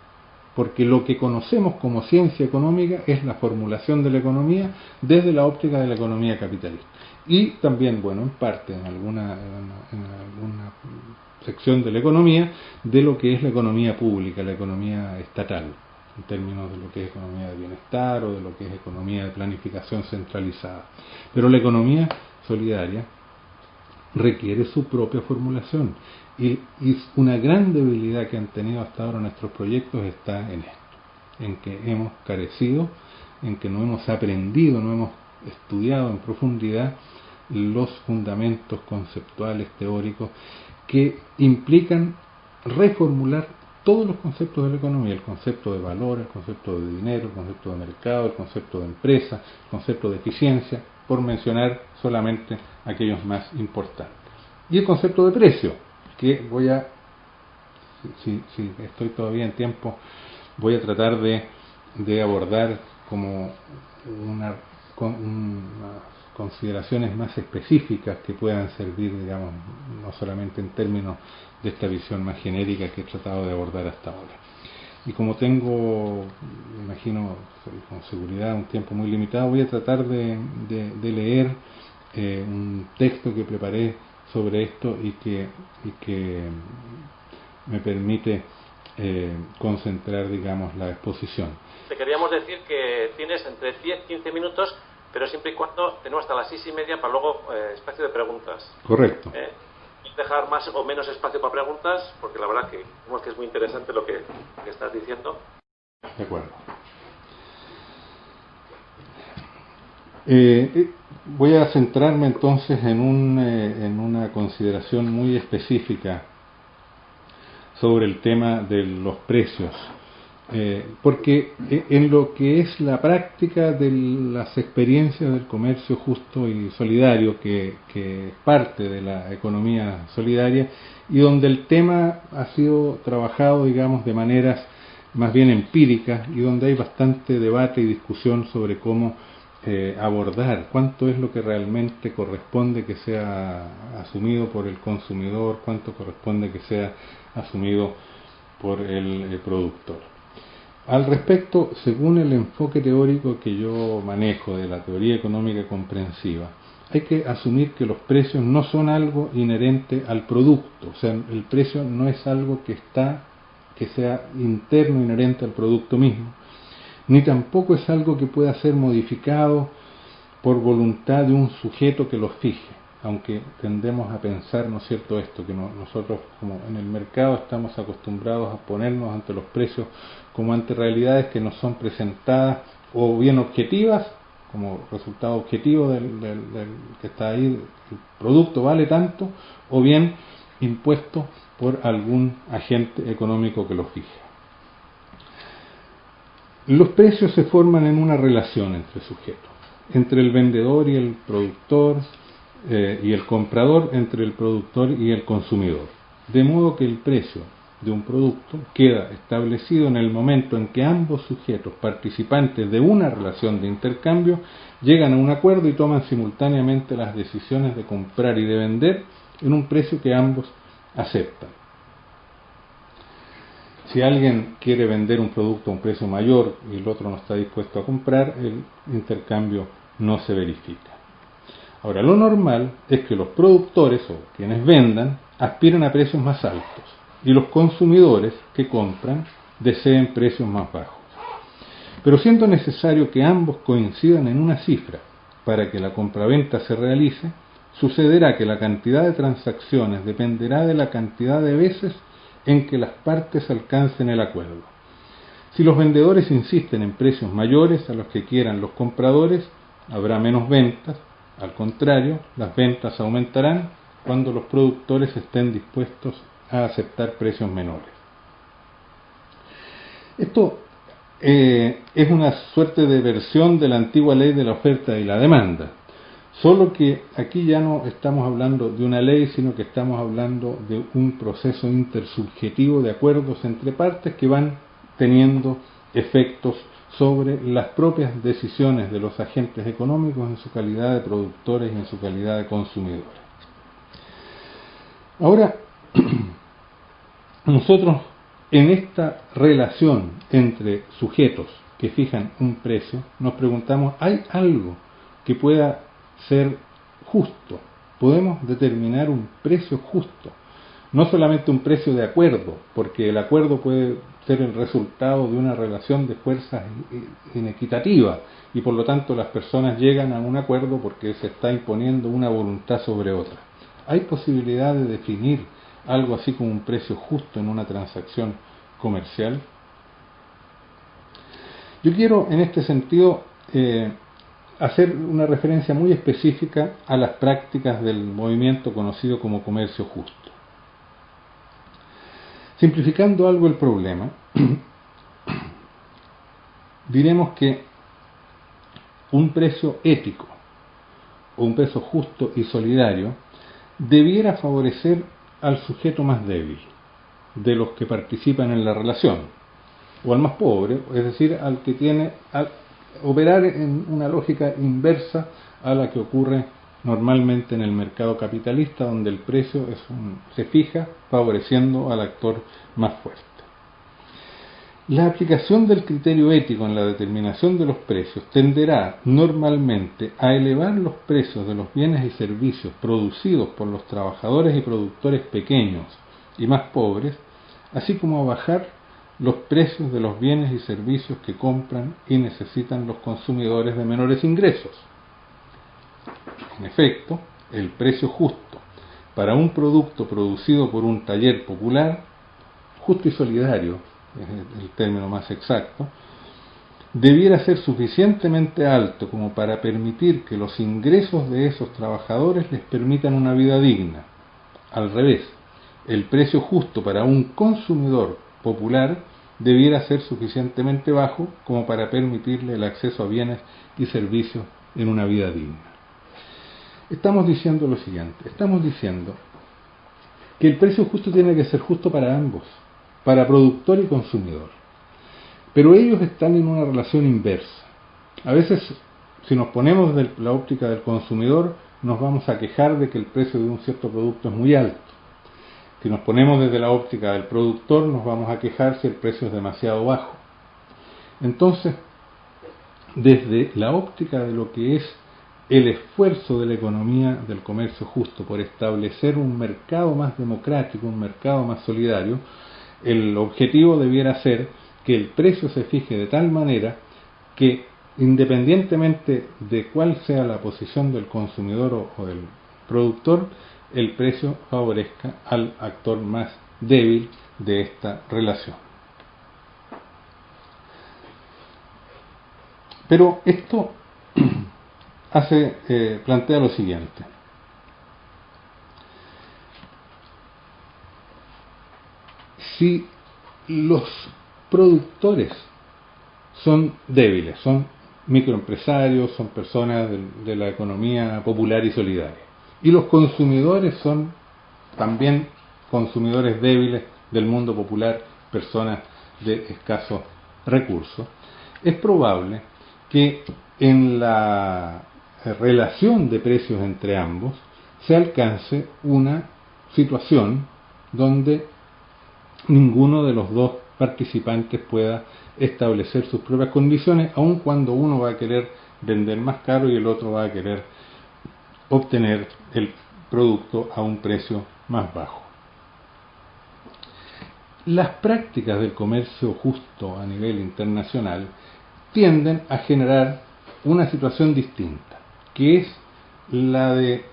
porque lo que conocemos como ciencia económica es la formulación de la economía desde la óptica de la economía capitalista. Y también, bueno, en parte, en alguna sección de la economía, de lo que es la economía pública, la economía estatal, en términos de lo que es economía de bienestar o de lo que es economía de planificación centralizada. Pero la economía solidaria requiere su propia formulación. Y una gran debilidad que han tenido hasta ahora nuestros proyectos está en esto, en que hemos carecido, en que no hemos aprendido, no hemos estudiado en profundidad los fundamentos conceptuales, teóricos, que implican reformular todos los conceptos de la economía, el concepto de valor, el concepto de dinero, el concepto de mercado, el concepto de empresa, el concepto de eficiencia, por mencionar solamente aquellos más importantes. Y el concepto de precio, que si estoy todavía en tiempo, voy a tratar de abordar como unas consideraciones más específicas que puedan servir, digamos, no solamente en términos de esta visión más genérica que he tratado de abordar hasta ahora. Y como tengo, me imagino, con seguridad un tiempo muy limitado, voy a tratar de leer un texto que preparé sobre esto y que me permite concentrar, digamos, la exposición. Te queríamos decir que tienes entre 10-15 minutos, pero siempre y cuando tenemos hasta las 6:30 para luego espacio de preguntas. Correcto. Dejar más o menos espacio para preguntas, porque la verdad que vemos que es muy interesante lo que estás diciendo. De acuerdo. Voy a centrarme entonces en una consideración muy específica sobre el tema de los precios, porque en lo que es la práctica de las experiencias del comercio justo y solidario, que es parte de la economía solidaria, y donde el tema ha sido trabajado, digamos, de maneras más bien empíricas, y donde hay bastante debate y discusión sobre cómo abordar cuánto es lo que realmente corresponde que sea asumido por el consumidor, cuánto corresponde que sea asumido por el productor. Al respecto, según el enfoque teórico que yo manejo de la teoría económica comprensiva, hay que asumir que los precios no son algo inherente al producto, o sea, el precio no es algo que sea interno, inherente al producto mismo, ni tampoco es algo que pueda ser modificado por voluntad de un sujeto que los fije, aunque tendemos a pensar, ¿no es cierto?, esto, que nosotros como en el mercado estamos acostumbrados a ponernos ante los precios como ante realidades que nos son presentadas o bien objetivas, como resultado objetivo del que está ahí, el producto vale tanto, o bien impuesto por algún agente económico que los fije. Los precios se forman en una relación entre sujetos, entre el vendedor y el productor, y el comprador, entre el productor y el consumidor. De modo que el precio de un producto queda establecido en el momento en que ambos sujetos participantes de una relación de intercambio llegan a un acuerdo y toman simultáneamente las decisiones de comprar y de vender en un precio que ambos aceptan. Si alguien quiere vender un producto a un precio mayor y el otro no está dispuesto a comprar, el intercambio no se verifica. Ahora, lo normal es que los productores o quienes vendan aspiren a precios más altos y los consumidores que compran deseen precios más bajos. Pero siendo necesario que ambos coincidan en una cifra para que la compraventa se realice, sucederá que la cantidad de transacciones dependerá de la cantidad de veces en que las partes alcancen el acuerdo. Si los vendedores insisten en precios mayores a los que quieran los compradores, habrá menos ventas. Al contrario, las ventas aumentarán cuando los productores estén dispuestos a aceptar precios menores. Esto es una suerte de versión de la antigua ley de la oferta y la demanda, solo que aquí ya no estamos hablando de una ley, sino que estamos hablando de un proceso intersubjetivo de acuerdos entre partes que van teniendo efectos sobre las propias decisiones de los agentes económicos en su calidad de productores y en su calidad de consumidores. Ahora, nosotros en esta relación entre sujetos que fijan un precio, nos preguntamos, ¿hay algo que pueda ser justo? ¿Podemos determinar un precio justo? No solamente un precio de acuerdo, porque el acuerdo puede ser el resultado de una relación de fuerzas inequitativa y por lo tanto las personas llegan a un acuerdo porque se está imponiendo una voluntad sobre otra. ¿Hay posibilidad de definir algo así como un precio justo en una transacción comercial? Yo quiero en este sentido hacer una referencia muy específica a las prácticas del movimiento conocido como comercio justo. Simplificando algo el problema, diremos que un precio ético o un precio justo y solidario debiera favorecer al sujeto más débil de los que participan en la relación, o al más pobre, es decir, al que tiene a operar en una lógica inversa a la que ocurre normalmente en el mercado capitalista, donde el precio se fija favoreciendo al actor más fuerte. La aplicación del criterio ético en la determinación de los precios tenderá normalmente a elevar los precios de los bienes y servicios producidos por los trabajadores y productores pequeños y más pobres, así como a bajar los precios de los bienes y servicios que compran y necesitan los consumidores de menores ingresos. En efecto, el precio justo para un producto producido por un taller popular, justo y solidario, es el término más exacto, debiera ser suficientemente alto como para permitir que los ingresos de esos trabajadores les permitan una vida digna. Al revés, el precio justo para un consumidor popular debiera ser suficientemente bajo como para permitirle el acceso a bienes y servicios en una vida digna. Estamos diciendo lo siguiente, estamos diciendo que el precio justo tiene que ser justo para ambos, para productor y consumidor. Pero ellos están en una relación inversa. A veces, si nos ponemos de la óptica del consumidor, nos vamos a quejar de que el precio de un cierto producto es muy alto. Si nos ponemos desde la óptica del productor, nos vamos a quejar si el precio es demasiado bajo. Entonces, desde la óptica de lo que es el esfuerzo de la economía del comercio justo por establecer un mercado más democrático, un mercado más solidario, el objetivo debiera ser que el precio se fije de tal manera que, independientemente de cuál sea la posición del consumidor o del productor, el precio favorezca al actor más débil de esta relación. Pero esto plantea lo siguiente. Si los productores son débiles, son microempresarios, son personas de la economía popular y solidaria, y los consumidores son también consumidores débiles del mundo popular, personas de escasos recursos, es probable que en la relación de precios entre ambos se alcance una situación donde ninguno de los dos participantes pueda establecer sus propias condiciones, aun cuando uno va a querer vender más caro y el otro va a querer obtener el producto a un precio más bajo. Las prácticas del comercio justo a nivel internacional tienden a generar una situación distinta, que es la de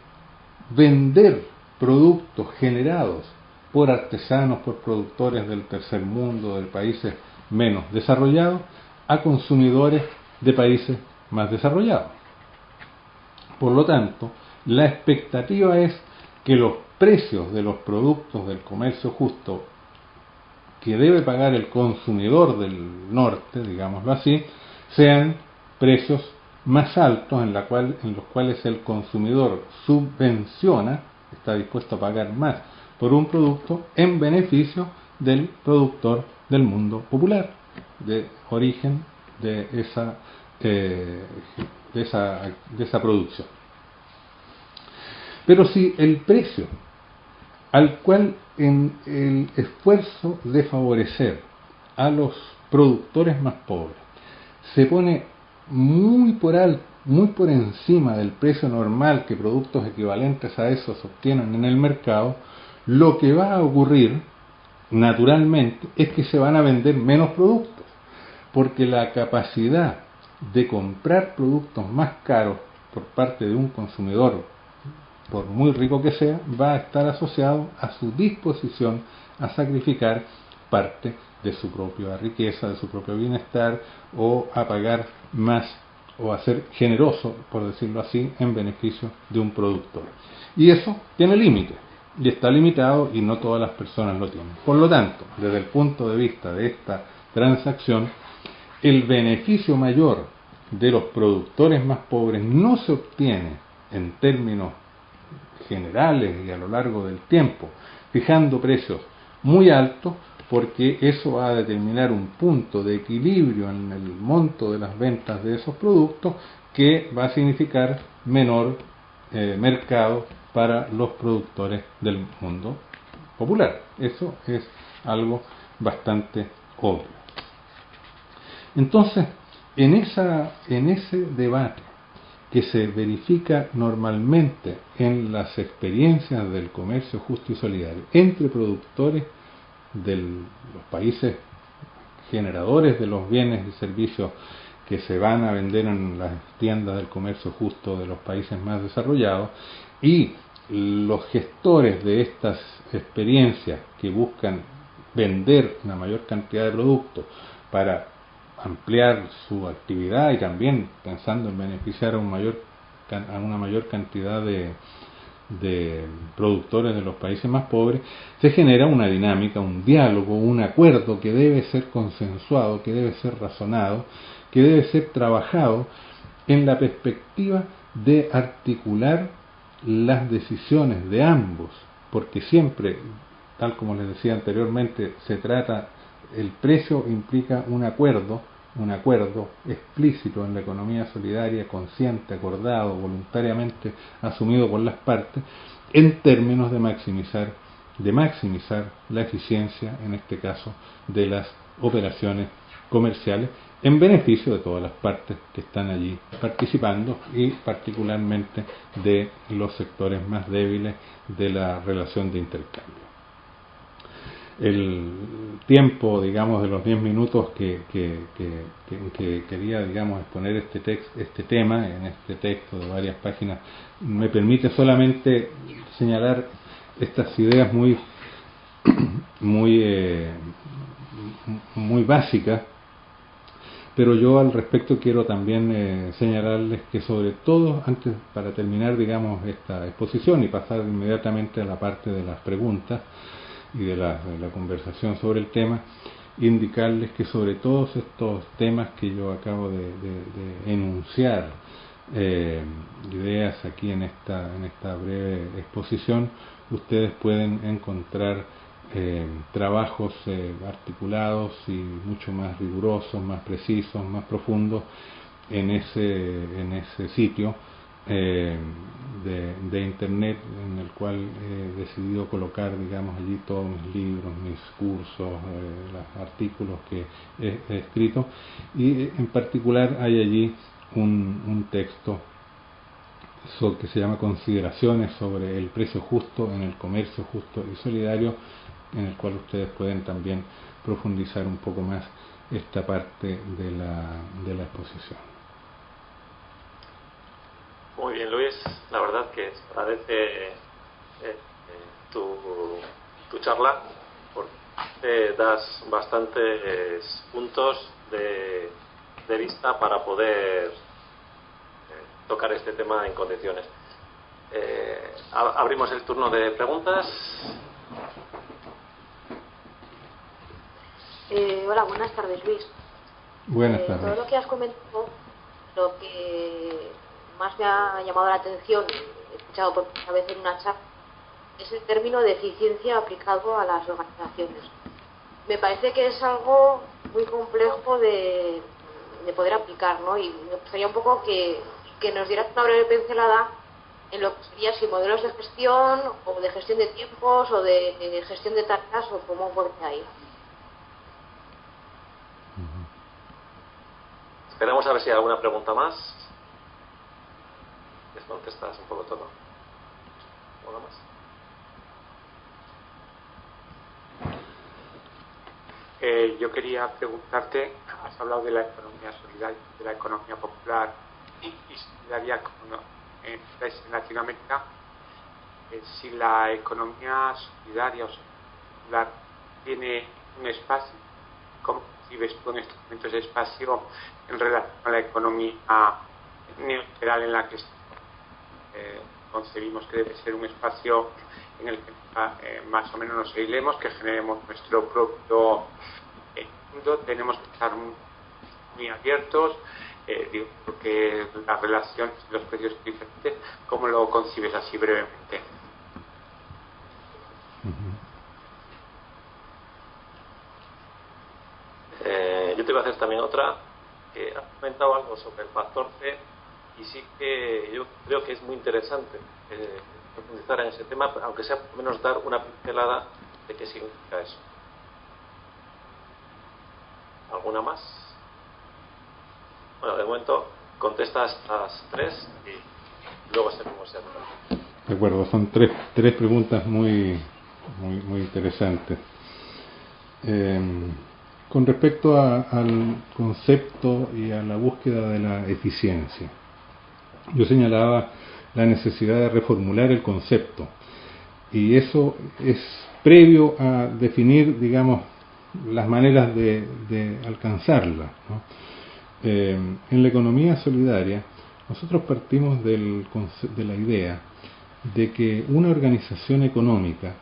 vender productos generados por artesanos, por productores del tercer mundo, de países menos desarrollados, a consumidores de países más desarrollados. Por lo tanto, la expectativa es que los precios de los productos del comercio justo que debe pagar el consumidor del norte, digámoslo así, sean precios más altos en los cuales el consumidor subvenciona, está dispuesto a pagar más por un producto en beneficio del productor del mundo popular, de origen de esa producción. Pero si el precio al cual en el esfuerzo de favorecer a los productores más pobres se pone muy por encima del precio normal que productos equivalentes a esos obtienen en el mercado, lo que va a ocurrir naturalmente es que se van a vender menos productos, porque la capacidad de comprar productos más caros por parte de un consumidor, por muy rico que sea, va a estar asociado a su disposición a sacrificar parte de su propia riqueza, de su propio bienestar, o a pagar más, o a ser generoso, por decirlo así, en beneficio de un productor. Y eso tiene límites, y está limitado, y no todas las personas lo tienen. Por lo tanto, desde el punto de vista de esta transacción, el beneficio mayor de los productores más pobres no se obtiene en términos generales y a lo largo del tiempo, fijando precios muy altos, porque eso va a determinar un punto de equilibrio en el monto de las ventas de esos productos, que va a significar menor mercado para los productores del mundo popular. Eso es algo bastante obvio. Entonces, en ese debate que se verifica normalmente en las experiencias del comercio justo y solidario entre productores de los países generadores de los bienes y servicios que se van a vender en las tiendas del comercio justo de los países más desarrollados, y los gestores de estas experiencias que buscan vender una mayor cantidad de productos para ampliar su actividad y también pensando en beneficiar a una mayor cantidad de productores de los países más pobres, se genera una dinámica, un diálogo, un acuerdo que debe ser consensuado, que debe ser razonado, que debe ser trabajado en la perspectiva de articular las decisiones de ambos, porque siempre, tal como les decía anteriormente, el precio implica un acuerdo explícito en la economía solidaria, consciente, acordado, voluntariamente asumido por las partes, en términos de maximizar la eficiencia, en este caso, de las operaciones comerciales, en beneficio de todas las partes que están allí participando y particularmente de los sectores más débiles de la relación de intercambio. El tiempo, digamos, de los 10 minutos que quería, digamos, exponer este tema en este texto de varias páginas me permite solamente señalar estas ideas muy básicas, pero yo al respecto quiero también señalarles que sobre todo, antes, para terminar, digamos, esta exposición y pasar inmediatamente a la parte de las preguntas y de la conversación sobre el tema, indicarles que sobre todos estos temas que yo acabo de enunciar, ideas aquí en esta breve exposición, ustedes pueden encontrar trabajos articulados y mucho más rigurosos, más precisos, más profundos en ese sitio de internet, en el cual he decidido colocar, digamos, allí todos mis libros, mis cursos, los artículos que he escrito, y en particular hay allí un texto que se llama Consideraciones sobre el precio justo en el comercio justo y solidario, en el cual ustedes pueden también profundizar un poco más esta parte de la exposición. Muy bien, Luis, la verdad que se agradece tu charla, porque das bastantes puntos de vista para poder tocar este tema en condiciones. Abrimos el turno de preguntas. Hola, buenas tardes, Luis. Buenas tardes. Todo lo que has comentado, lo que más me ha llamado la atención, he escuchado por primera vez en una charla, es el término de eficiencia aplicado a las organizaciones. Me parece que es algo muy complejo de poder aplicar, ¿no? Y me gustaría un poco que nos dieras una breve pincelada en lo que sería si modelos de gestión o de gestión de tiempos o de gestión de tareas o cómo podría ir. Esperamos a ver si hay alguna pregunta más. Les contestas un poco todo. ¿Alguna más? Yo quería preguntarte, has hablado de la economía solidaria, de la economía popular y solidaria en Latinoamérica. Si la economía solidaria o popular tiene un espacio, ¿cómo concibes tú en estos momentos de espacio en relación a la economía neoliberal en la que concebimos que debe ser un espacio en el que más o menos nos aislemos, que generemos nuestro propio mundo? Tenemos que estar muy abiertos, porque la relación de los precios es diferente. ¿Cómo lo concibes así brevemente? Yo te iba a hacer también otra, que has comentado algo sobre el factor C, y sí que yo creo que es muy interesante profundizar en ese tema, aunque sea por lo menos dar una pincelada de qué significa eso. ¿Alguna más? Bueno, de momento contestas las tres y luego seguimos ya. De acuerdo, son tres preguntas muy interesantes. Con respecto al concepto y a la búsqueda de la eficiencia, yo señalaba la necesidad de reformular el concepto, y eso es previo a definir, digamos, las maneras de alcanzarla, ¿no? En la economía solidaria, nosotros partimos de la idea de que una organización económica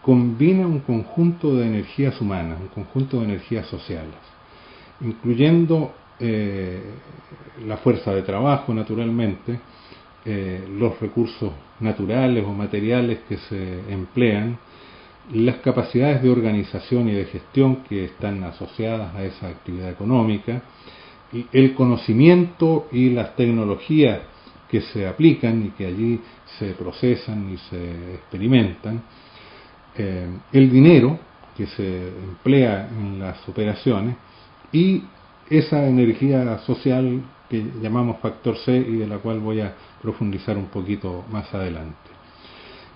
combina un conjunto de energías humanas, un conjunto de energías sociales, incluyendo la fuerza de trabajo, naturalmente, los recursos naturales o materiales que se emplean, las capacidades de organización y de gestión que están asociadas a esa actividad económica, el conocimiento y las tecnologías que se aplican y que allí se procesan y se experimentan, el dinero que se emplea en las operaciones y esa energía social que llamamos factor C y de la cual voy a profundizar un poquito más adelante.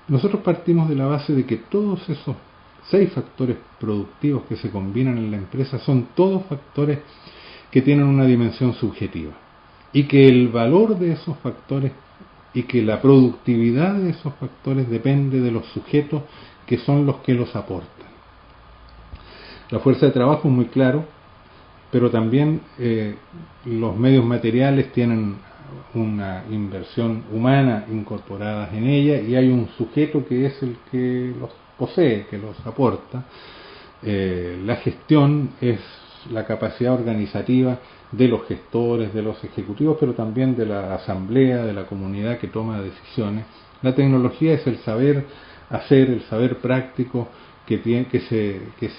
Nosotros partimos de la base de que todos esos 6 factores productivos que se combinan en la empresa son todos factores que tienen una dimensión subjetiva y que el valor de esos factores y que la productividad de esos factores depende de los sujetos que son los que los aportan. La fuerza de trabajo es muy claro, pero también los medios materiales tienen una inversión humana incorporada en ella y hay un sujeto que es el que los posee, que los aporta. La gestión es la capacidad organizativa de los gestores, de los ejecutivos, pero también de la asamblea, de la comunidad que toma decisiones. La tecnología es el saber hacer, el saber práctico que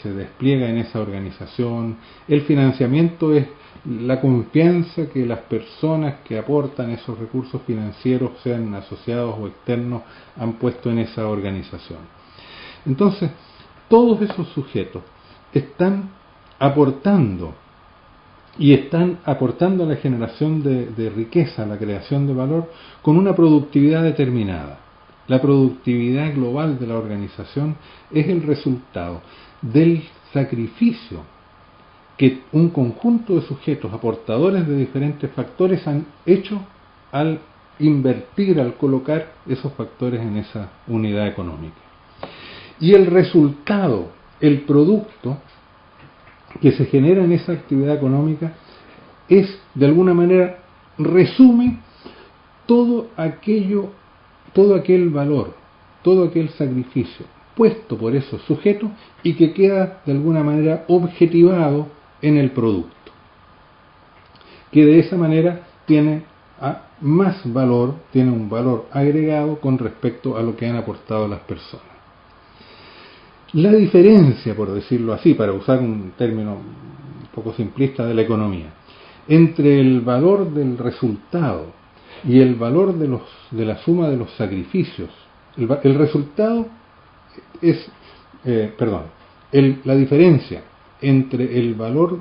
se despliega en esa organización. El financiamiento es la confianza que las personas que aportan esos recursos financieros, sean asociados o externos, han puesto en esa organización. Entonces, todos esos sujetos están aportando a la generación de riqueza, a la creación de valor, con una productividad determinada. La productividad global de la organización es el resultado del sacrificio que un conjunto de sujetos aportadores de diferentes factores han hecho al invertir, al colocar esos factores en esa unidad económica. Y el resultado, el producto que se genera en esa actividad económica es, de alguna manera, resume todo aquel valor, todo aquel sacrificio puesto por esos sujetos y que queda de alguna manera objetivado en el producto, que de esa manera tiene más valor, tiene un valor agregado con respecto a lo que han aportado las personas. La diferencia, por decirlo así, para usar un término un poco simplista de la economía, entre el valor del resultado y el valor de la suma de los sacrificios, el resultado es, la diferencia entre el valor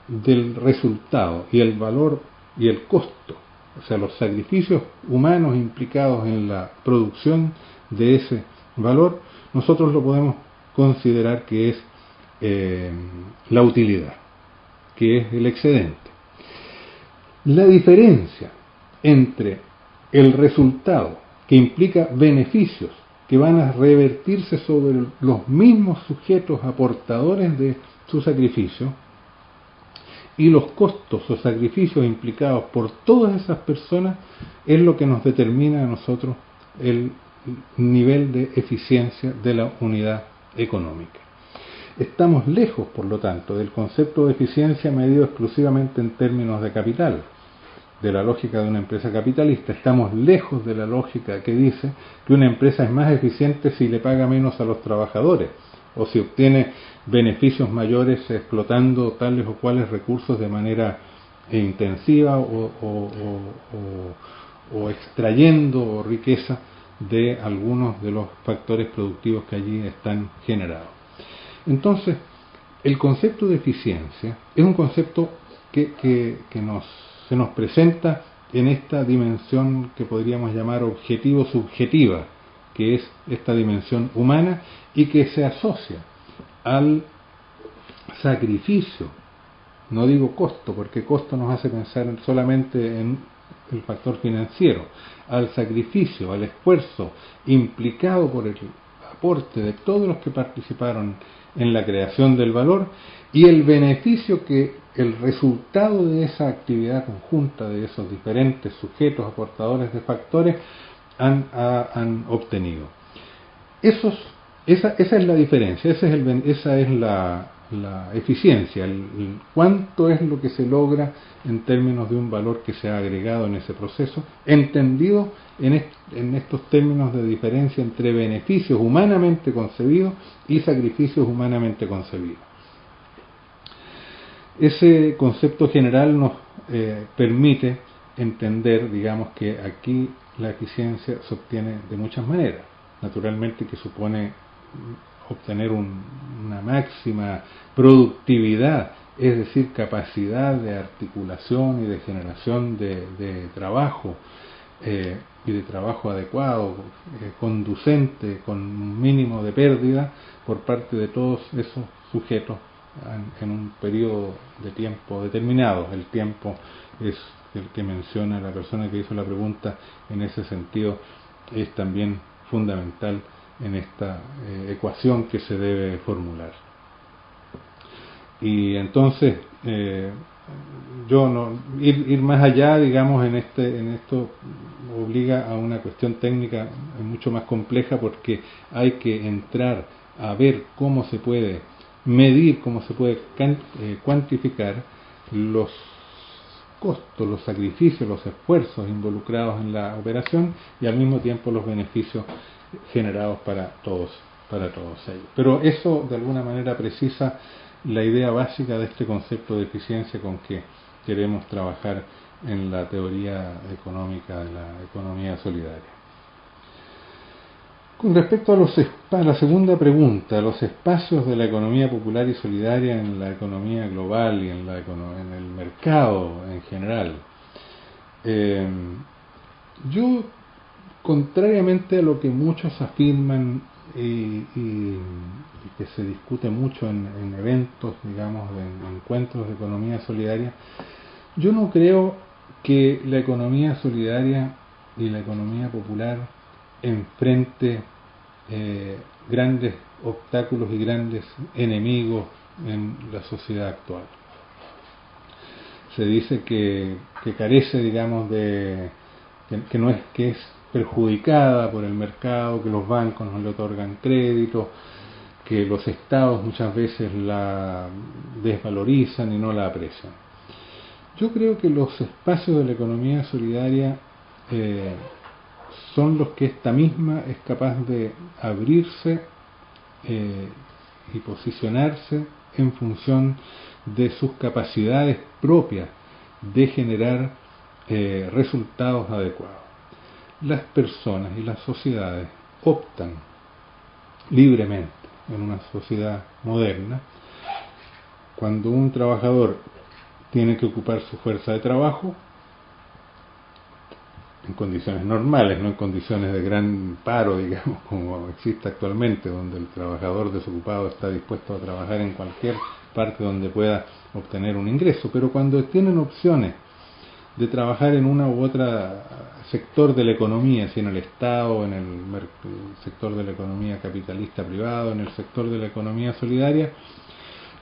del resultado y el valor y el costo, o sea, los sacrificios humanos implicados en la producción de ese valor, nosotros lo podemos considerar que es la utilidad, que es el excedente. La diferencia entre el resultado, que implica beneficios que van a revertirse sobre los mismos sujetos aportadores de su sacrificio, y los costos o sacrificios implicados por todas esas personas, es lo que nos determina a nosotros el nivel de eficiencia de la unidad económica. Estamos lejos, por lo tanto, del concepto de eficiencia medido exclusivamente en términos de capital, de la lógica de una empresa capitalista. Estamos lejos de la lógica que dice que una empresa es más eficiente si le paga menos a los trabajadores o si obtiene beneficios mayores explotando tales o cuales recursos de manera intensiva o extrayendo riqueza de algunos de los factores productivos que allí están generados. Entonces, el concepto de eficiencia es un concepto que se nos presenta en esta dimensión que podríamos llamar objetivo-subjetiva, que es esta dimensión humana y que se asocia al sacrificio. No digo costo, porque costo nos hace pensar solamente en el factor financiero, al sacrificio, al esfuerzo implicado por el aporte de todos los que participaron en la creación del valor y el beneficio que el resultado de esa actividad conjunta de esos diferentes sujetos aportadores de factores han obtenido. Esa es la diferencia, esa es la eficiencia, cuánto es lo que se logra en términos de un valor que se ha agregado en ese proceso, entendido en estos términos de diferencia entre beneficios humanamente concebidos y sacrificios humanamente concebidos. Ese concepto general nos permite entender, digamos, que aquí la eficiencia se obtiene de muchas maneras. Naturalmente que supone obtener una máxima productividad, es decir, capacidad de articulación y de generación de trabajo y de trabajo adecuado, conducente, con un mínimo de pérdida por parte de todos esos sujetos en un periodo de tiempo determinado. El tiempo es el que menciona la persona que hizo la pregunta, en ese sentido es también fundamental en esta ecuación que se debe formular. Y entonces ir más allá, digamos, en esto obliga a una cuestión técnica mucho más compleja, porque hay que entrar a ver cómo se puede medir, cómo se puede cuantificar los costos, los sacrificios, los esfuerzos involucrados en la operación y al mismo tiempo los beneficios generados para todos ellos. Pero eso de alguna manera precisa la idea básica de este concepto de eficiencia con que queremos trabajar en la teoría económica de la economía solidaria. Con respecto a la segunda pregunta, los espacios de la economía popular y solidaria en la economía global y en el mercado en general, yo, contrariamente a lo que muchos afirman y que se discute mucho en eventos, digamos, en encuentros de economía solidaria, yo no creo que la economía solidaria y la economía popular enfrente grandes obstáculos y grandes enemigos en la sociedad actual. Se dice que carece, digamos, que es perjudicada por el mercado, que los bancos no le otorgan crédito, que los estados muchas veces la desvalorizan y no la aprecian. Yo creo que los espacios de la economía solidaria son los que esta misma es capaz de abrirse y posicionarse en función de sus capacidades propias de generar resultados adecuados. Las personas y las sociedades optan libremente en una sociedad moderna cuando un trabajador tiene que ocupar su fuerza de trabajo en condiciones normales, no en condiciones de gran paro, digamos, como existe actualmente, donde el trabajador desocupado está dispuesto a trabajar en cualquier parte donde pueda obtener un ingreso, pero cuando tienen opciones de trabajar en una u otra sector de la economía, si en el Estado, en el sector de la economía capitalista privado, en el sector de la economía solidaria,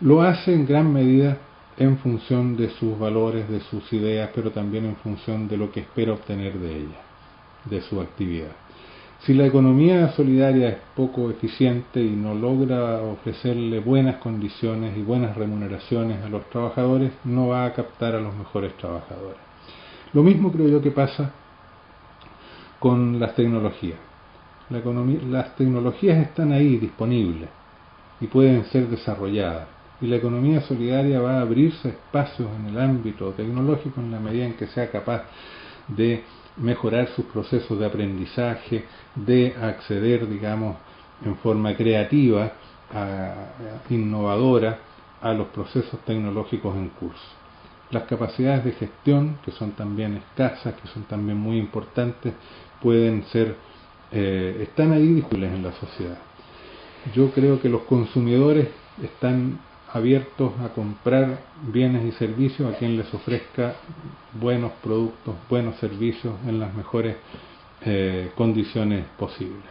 lo hace en gran medida en función de sus valores, de sus ideas, pero también en función de lo que espera obtener de ella, de su actividad. Si la economía solidaria es poco eficiente y no logra ofrecerle buenas condiciones y buenas remuneraciones a los trabajadores, no va a captar a los mejores trabajadores. Lo mismo creo yo que pasa con las tecnologías. Las tecnologías están ahí disponibles y pueden ser desarrolladas. Y la economía solidaria va a abrirse espacios en el ámbito tecnológico en la medida en que sea capaz de mejorar sus procesos de aprendizaje, de acceder, digamos, en forma creativa, innovadora, a los procesos tecnológicos en curso. Las capacidades de gestión, que son también escasas, que son también muy importantes, pueden ser, están ahí disponibles en la sociedad. Yo creo que los consumidores están abiertos a comprar bienes y servicios a quien les ofrezca buenos productos, buenos servicios en las mejores condiciones posibles.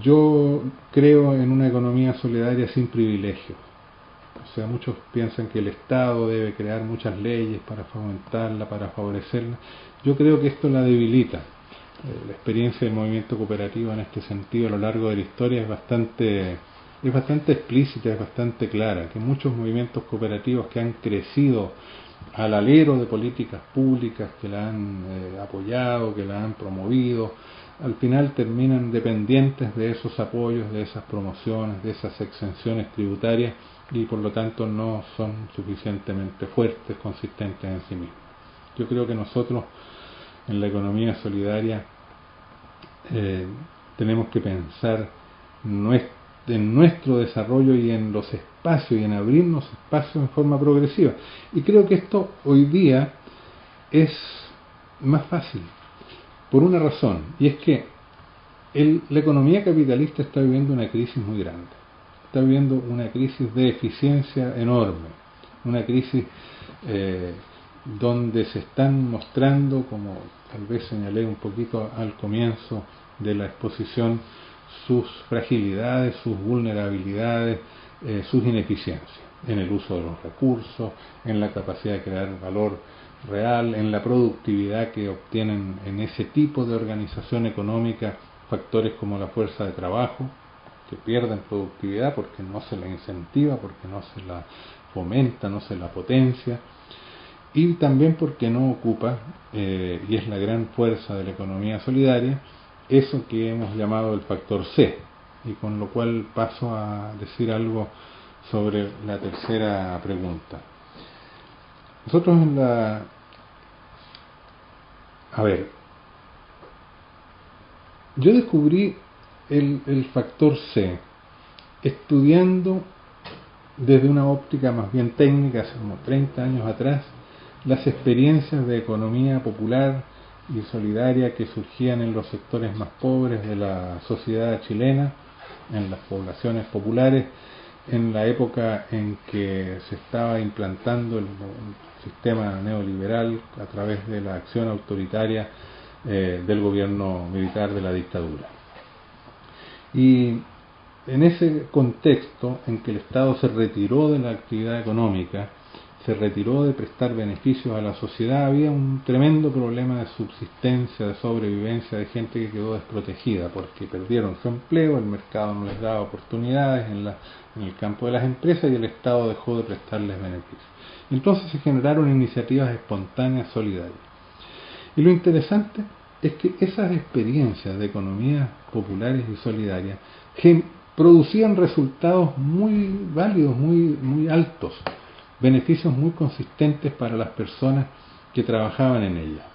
Yo creo en una economía solidaria sin privilegios. O sea, muchos piensan que el Estado debe crear muchas leyes para fomentarla, para favorecerla. Yo creo que esto la debilita. La experiencia del movimiento cooperativo en este sentido a lo largo de la historia es bastante explícita, es bastante clara, que muchos movimientos cooperativos que han crecido al alero de políticas públicas, que la han apoyado, que la han promovido, al final terminan dependientes de esos apoyos, de esas promociones, de esas exenciones tributarias, y por lo tanto no son suficientemente fuertes, consistentes en sí mismos. Yo creo que nosotros en la economía solidaria tenemos que pensar en nuestro desarrollo y en los espacios y en abrirnos espacios en forma progresiva. Y creo que esto hoy día es más fácil por una razón, y es que la economía capitalista está viviendo una crisis muy grande. Está viviendo una crisis de eficiencia enorme, una crisis donde se están mostrando, como tal vez señalé un poquito al comienzo de la exposición, sus fragilidades, sus vulnerabilidades, sus ineficiencias en el uso de los recursos, en la capacidad de crear valor real, en la productividad que obtienen en ese tipo de organización económica factores como la fuerza de trabajo, que pierden productividad porque no se la incentiva, porque no se la fomenta, no se la potencia, y también porque no ocupa, y es la gran fuerza de la economía solidaria, eso que hemos llamado el factor C, y con lo cual paso a decir algo sobre la tercera pregunta. Nosotros yo descubrí el factor C estudiando desde una óptica más bien técnica, hace como 30 años atrás, las experiencias de economía popular y solidaria que surgían en los sectores más pobres de la sociedad chilena, en las poblaciones populares, en la época en que se estaba implantando el sistema neoliberal a través de la acción autoritaria del gobierno militar de la dictadura. Y en ese contexto en que el Estado se retiró de la actividad económica, se retiró de prestar beneficios a la sociedad, había un tremendo problema de subsistencia, de sobrevivencia, de gente que quedó desprotegida porque perdieron su empleo, el mercado no les daba oportunidades en el campo de las empresas y el Estado dejó de prestarles beneficios. Entonces se generaron iniciativas espontáneas solidarias. Y lo interesante es que esas experiencias de economías populares y solidarias producían resultados muy válidos, muy altos, beneficios muy consistentes para las personas que trabajaban en ellas.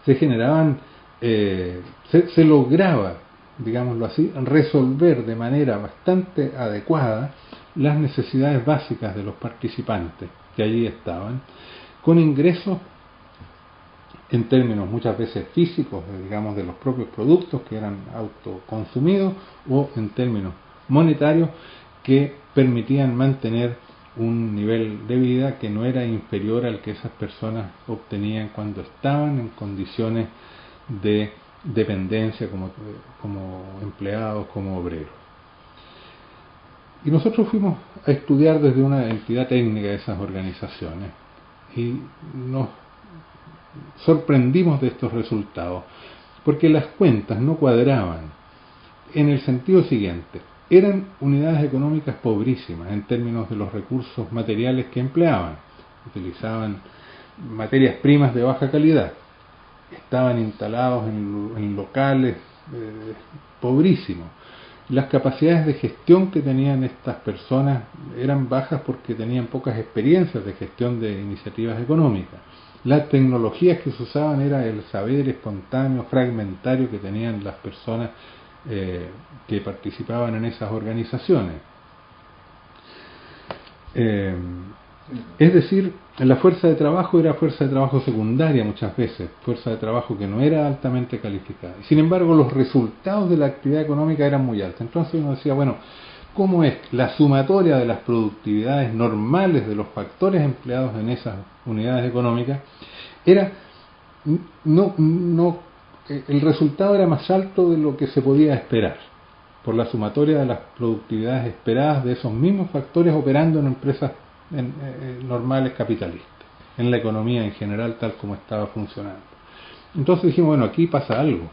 Se generaban, se lograba, digámoslo así, resolver de manera bastante adecuada las necesidades básicas de los participantes que allí estaban, con ingresos en términos muchas veces físicos, digamos, de los propios productos que eran autoconsumidos, o en términos monetarios que permitían mantener un nivel de vida que no era inferior al que esas personas obtenían cuando estaban en condiciones de dependencia como empleados, como obreros. Y nosotros fuimos a estudiar desde una entidad técnica de esas organizaciones y nos sorprendimos de estos resultados, porque las cuentas no cuadraban en el sentido siguiente: eran unidades económicas pobrísimas en términos de los recursos materiales que empleaban, utilizaban materias primas de baja calidad, estaban instalados en locales pobrísimos. Las capacidades de gestión que tenían estas personas eran bajas porque tenían pocas experiencias de gestión de iniciativas económicas. Las tecnologías que se usaban era el saber espontáneo, fragmentario que tenían las personas que participaban en esas organizaciones. Es decir, la fuerza de trabajo era fuerza de trabajo secundaria muchas veces, fuerza de trabajo que no era altamente calificada. Sin embargo, los resultados de la actividad económica eran muy altos. Entonces uno decía, bueno, ¿cómo es la sumatoria de las productividades normales de los factores empleados en esas unidades económicas? Era no el resultado era más alto de lo que se podía esperar, por la sumatoria de las productividades esperadas de esos mismos factores operando en empresas normales capitalistas, en la economía en general tal como estaba funcionando. Entonces dijimos, bueno, aquí pasa algo,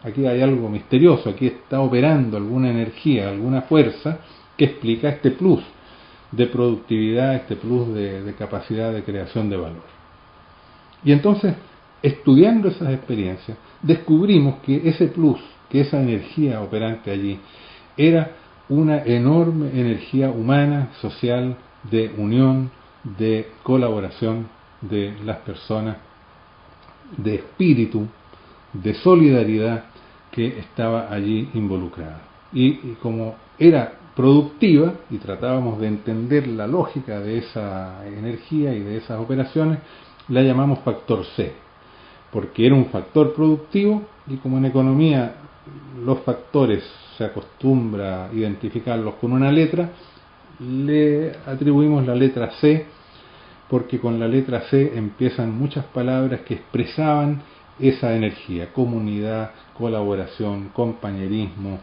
aquí hay algo misterioso, aquí está operando alguna energía, alguna fuerza que explica este plus de productividad, este plus de capacidad de creación de valor. Y entonces, estudiando esas experiencias, descubrimos que ese plus, que esa energía operante allí, era una enorme energía humana, social, de unión, de colaboración de las personas, de espíritu, de solidaridad que estaba allí involucrada. Y como era productiva, y tratábamos de entender la lógica de esa energía y de esas operaciones, la llamamos factor C, porque era un factor productivo, y como en economía los factores se acostumbra a identificarlos con una letra, le atribuimos la letra C, porque con la letra C empiezan muchas palabras que expresaban esa energía: comunidad, colaboración, compañerismo,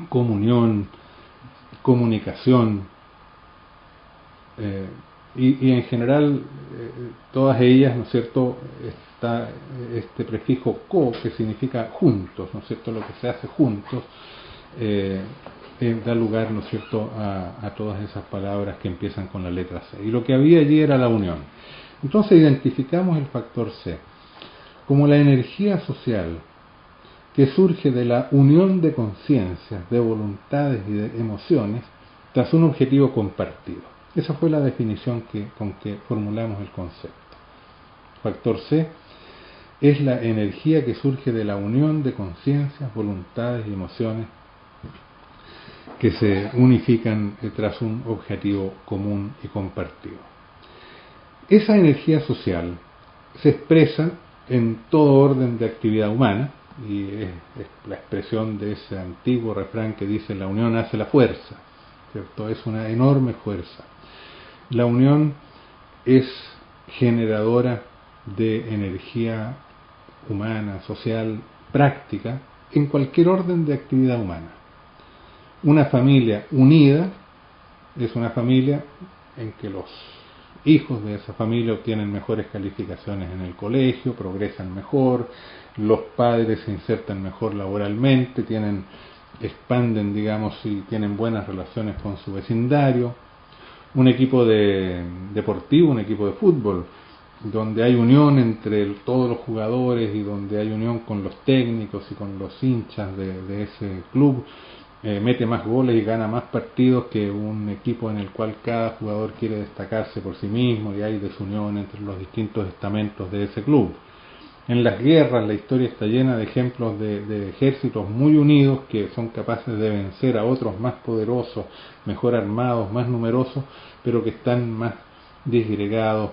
comunión, comunicación, y en general todas ellas, ¿no es cierto?, está este prefijo co, que significa juntos, ¿no es cierto?, lo que se hace juntos, da lugar, ¿no es cierto?, a todas esas palabras que empiezan con la letra C. Y lo que había allí era la unión. Entonces identificamos el factor C como la energía social que surge de la unión de conciencias, de voluntades y de emociones tras un objetivo compartido. Esa fue la definición con que formulamos el concepto. Factor C es la energía que surge de la unión de conciencias, voluntades y emociones que se unifican tras un objetivo común y compartido. Esa energía social se expresa en todo orden de actividad humana, y es la expresión de ese antiguo refrán que dice: la unión hace la fuerza, ¿cierto? Es una enorme fuerza. La unión es generadora de energía humana, social, práctica, en cualquier orden de actividad humana. Una familia unida es una familia en que los hijos de esa familia obtienen mejores calificaciones en el colegio, progresan mejor, los padres se insertan mejor laboralmente, expanden, digamos, y tienen buenas relaciones con su vecindario. Un equipo deportivo, un equipo de fútbol, donde hay unión entre todos los jugadores y donde hay unión con los técnicos y con los hinchas de ese club, mete más goles y gana más partidos que un equipo en el cual cada jugador quiere destacarse por sí mismo y hay desunión entre los distintos estamentos de ese club. En las guerras la historia está llena de ejemplos de ejércitos muy unidos que son capaces de vencer a otros más poderosos, mejor armados, más numerosos, pero que están más disgregados.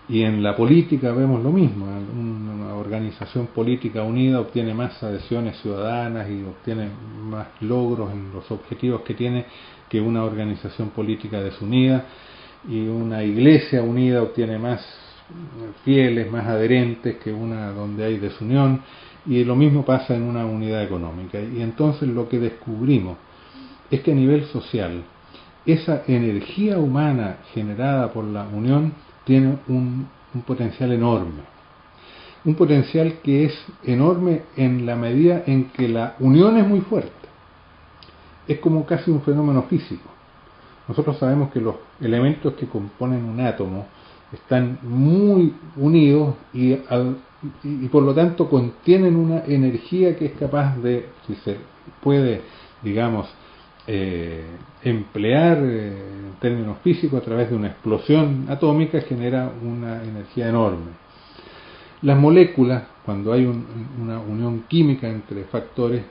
Y en la política vemos lo mismo: una organización política unida obtiene más adhesiones ciudadanas y obtiene más logros en los objetivos que tiene que una organización política desunida, y una iglesia unida obtiene más fieles, más adherentes que una donde hay desunión, y lo mismo pasa en una unidad económica. Y entonces lo que descubrimos es que a nivel social esa energía humana generada por la unión tiene un potencial enorme. Un potencial que es enorme en la medida en que la unión es muy fuerte. Es como casi un fenómeno físico. Nosotros sabemos que los elementos que componen un átomo están muy unidos y por lo tanto contienen una energía que es capaz de, si se puede, digamos, emplear en términos físicos a través de una explosión atómica, genera una energía enorme. Las moléculas, cuando hay una unión química entre factores,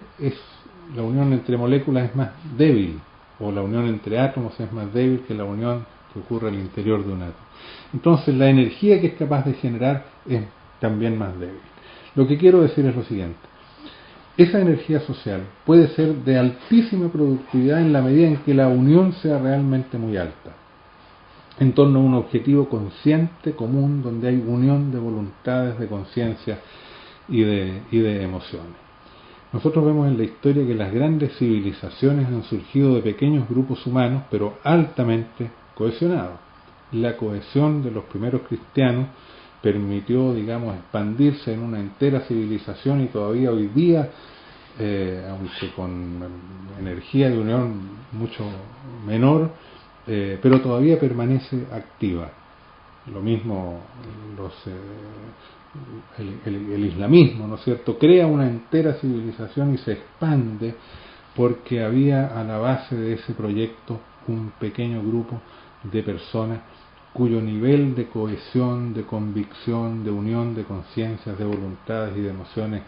la unión entre moléculas es más débil, o la unión entre átomos es más débil que la unión que ocurre al interior de un átomo. Entonces la energía que es capaz de generar es también más débil. Lo que quiero decir es lo siguiente: esa energía social puede ser de altísima productividad en la medida en que la unión sea realmente muy alta. en torno a un objetivo consciente, común, donde hay unión de voluntades, de conciencia y de emociones. Nosotros vemos en la historia que las grandes civilizaciones han surgido de pequeños grupos humanos, pero altamente cohesionados. La cohesión de los primeros cristianos permitió, digamos, expandirse en una entera civilización, y todavía hoy día, aunque con energía de unión mucho menor, pero todavía permanece activa. Lo mismo el islamismo, ¿no es cierto?, crea una entera civilización y se expande porque había a la base de ese proyecto un pequeño grupo de personas cuyo nivel de cohesión, de convicción, de unión de conciencias, de voluntades y de emociones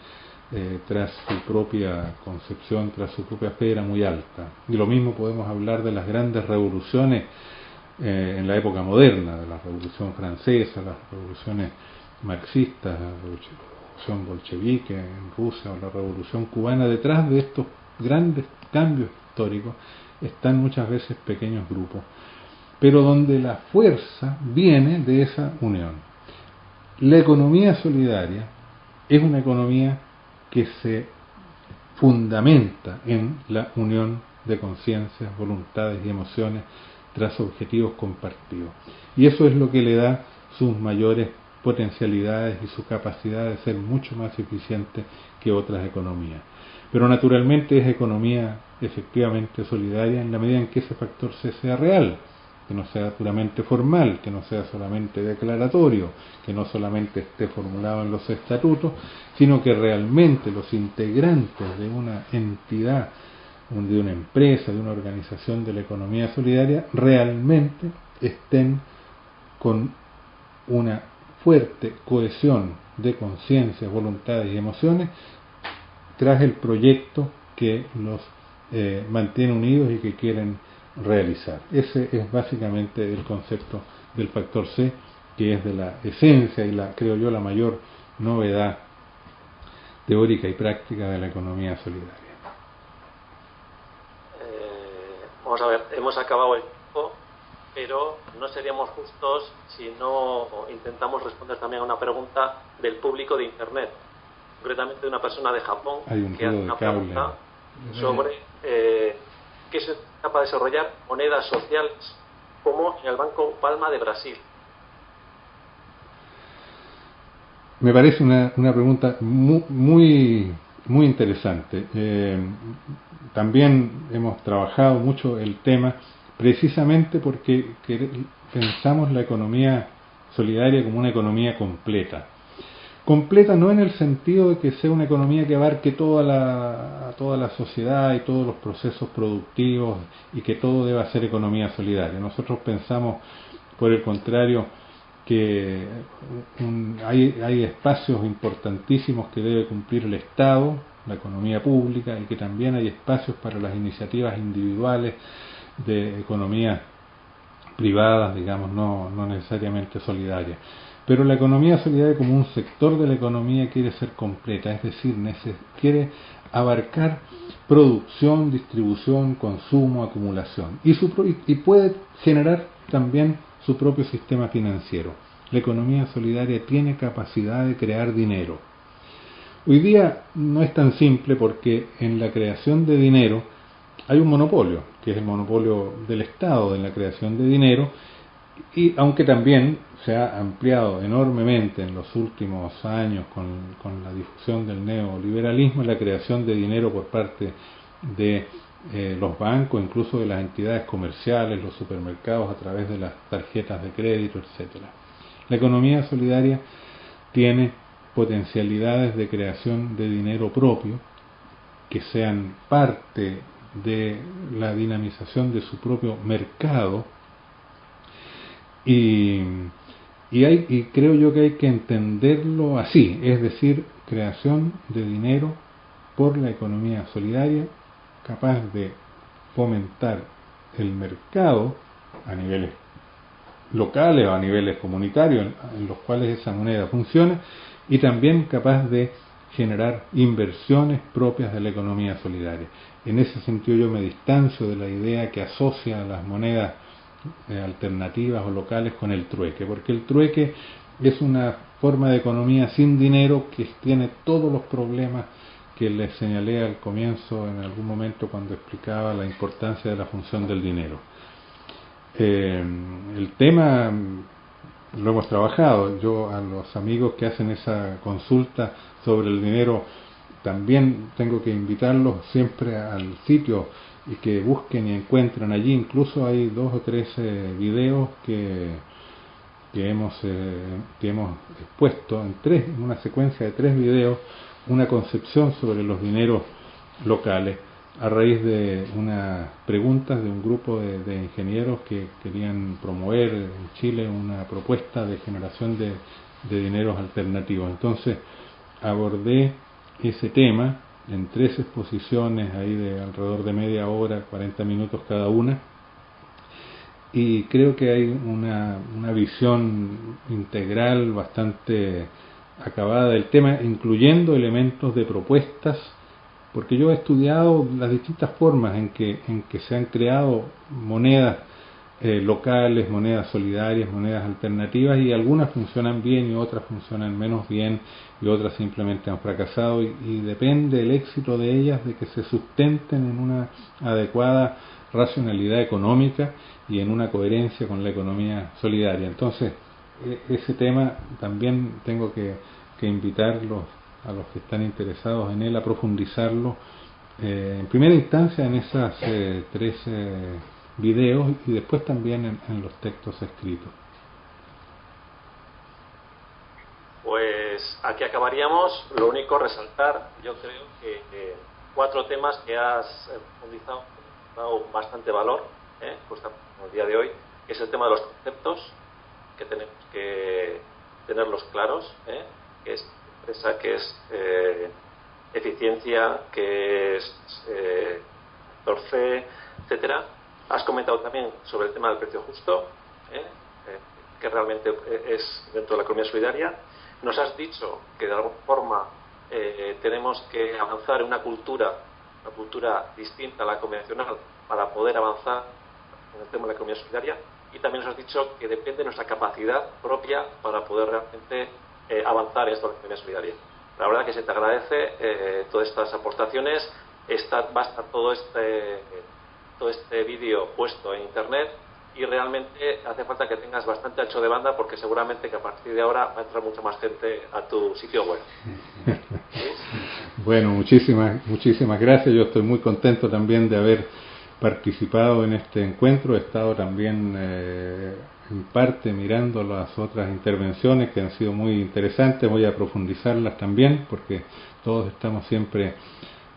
tras su propia concepción, tras su propia fe, era muy alta. Y lo mismo podemos hablar de las grandes revoluciones en la época moderna, de la Revolución Francesa, las revoluciones marxistas, la revolución bolchevique en Rusia o la revolución cubana. Detrás de estos grandes cambios históricos están muchas veces pequeños grupos, pero donde la fuerza viene de esa unión. La economía solidaria es una economía que se fundamenta en la unión de conciencias, voluntades y emociones tras objetivos compartidos. Y eso es lo que le da sus mayores potencialidades y su capacidad de ser mucho más eficiente que otras economías. Pero naturalmente es economía efectivamente solidaria en la medida en que ese factor sea real, que no sea puramente formal, que no sea solamente declaratorio, que no solamente esté formulado en los estatutos, sino que realmente los integrantes de una entidad, de una empresa, de una organización de la economía solidaria, realmente estén con una fuerte cohesión de conciencias, voluntades y emociones tras el proyecto que los mantiene unidos y que quieren realizar. Ese es básicamente el concepto del factor C, que es de la esencia y creo yo, la mayor novedad teórica y práctica de la economía solidaria. Vamos a ver, hemos acabado el tiempo, pero no seríamos justos si no intentamos responder también a una pregunta del público de Internet, concretamente de una persona de Japón que hace una pregunta sobre que se capaz de desarrollar monedas sociales como en el Banco Palma de Brasil. Me parece una pregunta muy interesante. También hemos trabajado mucho el tema precisamente porque pensamos la economía solidaria como una economía completa. Completa no en el sentido de que sea una economía que abarque toda la sociedad y todos los procesos productivos y que todo deba ser economía solidaria. Nosotros pensamos, por el contrario, que hay espacios importantísimos que debe cumplir el Estado, la economía pública, y que también hay espacios para las iniciativas individuales de economías privadas, digamos, no necesariamente solidarias. Pero la economía solidaria como un sector de la economía quiere ser completa, es decir, quiere abarcar producción, distribución, consumo, acumulación, y puede generar también su propio sistema financiero. La economía solidaria tiene capacidad de crear dinero. Hoy día no es tan simple porque en la creación de dinero hay un monopolio, que es el monopolio del Estado en la creación de dinero, y aunque también se ha ampliado enormemente en los últimos años con la difusión del neoliberalismo, la creación de dinero por parte de los bancos, incluso de las entidades comerciales, los supermercados a través de las tarjetas de crédito, etcétera. La economía solidaria tiene potencialidades de creación de dinero propio que sean parte de la dinamización de su propio mercado, y creo yo que hay que entenderlo así, es decir, creación de dinero por la economía solidaria, capaz de fomentar el mercado a niveles locales o a niveles comunitarios en los cuales esa moneda funciona, y también capaz de generar inversiones propias de la economía solidaria. En ese sentido yo me distancio de la idea que asocia a las monedas alternativas o locales con el trueque, porque el trueque es una forma de economía sin dinero que tiene todos los problemas que les señalé al comienzo en algún momento cuando explicaba la importancia de la función del dinero. El tema lo hemos trabajado. Yo a los amigos que hacen esa consulta sobre el dinero también tengo que invitarlos siempre al sitio y que busquen y encuentren allí. Incluso hay 2 o 3 videos que hemos expuesto en una secuencia de 3 videos, una concepción sobre los dineros locales a raíz de unas preguntas de un grupo de ingenieros que querían promover en Chile una propuesta de generación de dineros alternativos. Entonces abordé ese tema en 3 exposiciones ahí de alrededor de media hora, 40 minutos cada una, y creo que hay una visión integral bastante acabada del tema, incluyendo elementos de propuestas, porque yo he estudiado las distintas formas en que se han creado monedas locales, monedas solidarias, monedas alternativas, y algunas funcionan bien y otras funcionan menos bien y otras simplemente han fracasado, y depende el éxito de ellas de que se sustenten en una adecuada racionalidad económica y en una coherencia con la economía solidaria. Entonces, ese tema también tengo que invitarlos a los que están interesados en él a profundizarlo en primera instancia en esas 3 videos y después también en los textos escritos. Pues aquí acabaríamos. Lo único resaltar, yo creo que 4 temas que has profundizado, dado bastante valor, justo en el día de hoy, que es el tema de los conceptos, que tenemos que tenerlos claros, que es empresa, que es eficiencia, que es torce, etcétera. Has comentado también sobre el tema del precio justo, que realmente es dentro de la economía solidaria. Nos has dicho que de alguna forma tenemos que avanzar en una cultura distinta a la convencional para poder avanzar en el tema de la economía solidaria, y también nos has dicho que depende de nuestra capacidad propia para poder realmente avanzar en esto de la economía solidaria. La verdad que se te agradece todas estas aportaciones. Va a estar todo este vídeo puesto en internet, y realmente hace falta que tengas bastante ancho de banda, porque seguramente que a partir de ahora va a entrar mucha más gente a tu sitio web. ¿Sí? Bueno, muchísimas gracias. Yo estoy muy contento también de haber participado en este encuentro. He estado también en parte mirando las otras intervenciones que han sido muy interesantes. Voy a profundizarlas también porque todos estamos siempre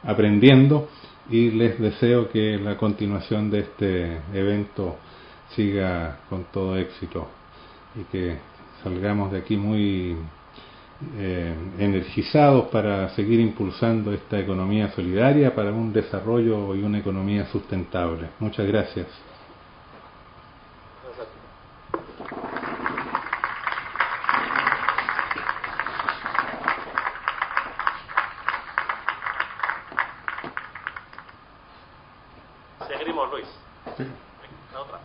aprendiendo, y les deseo que la continuación de este evento siga con todo éxito y que salgamos de aquí muy energizados para seguir impulsando esta economía solidaria para un desarrollo y una economía sustentable. Muchas gracias. Seguimos, Luis. Sí. La otra.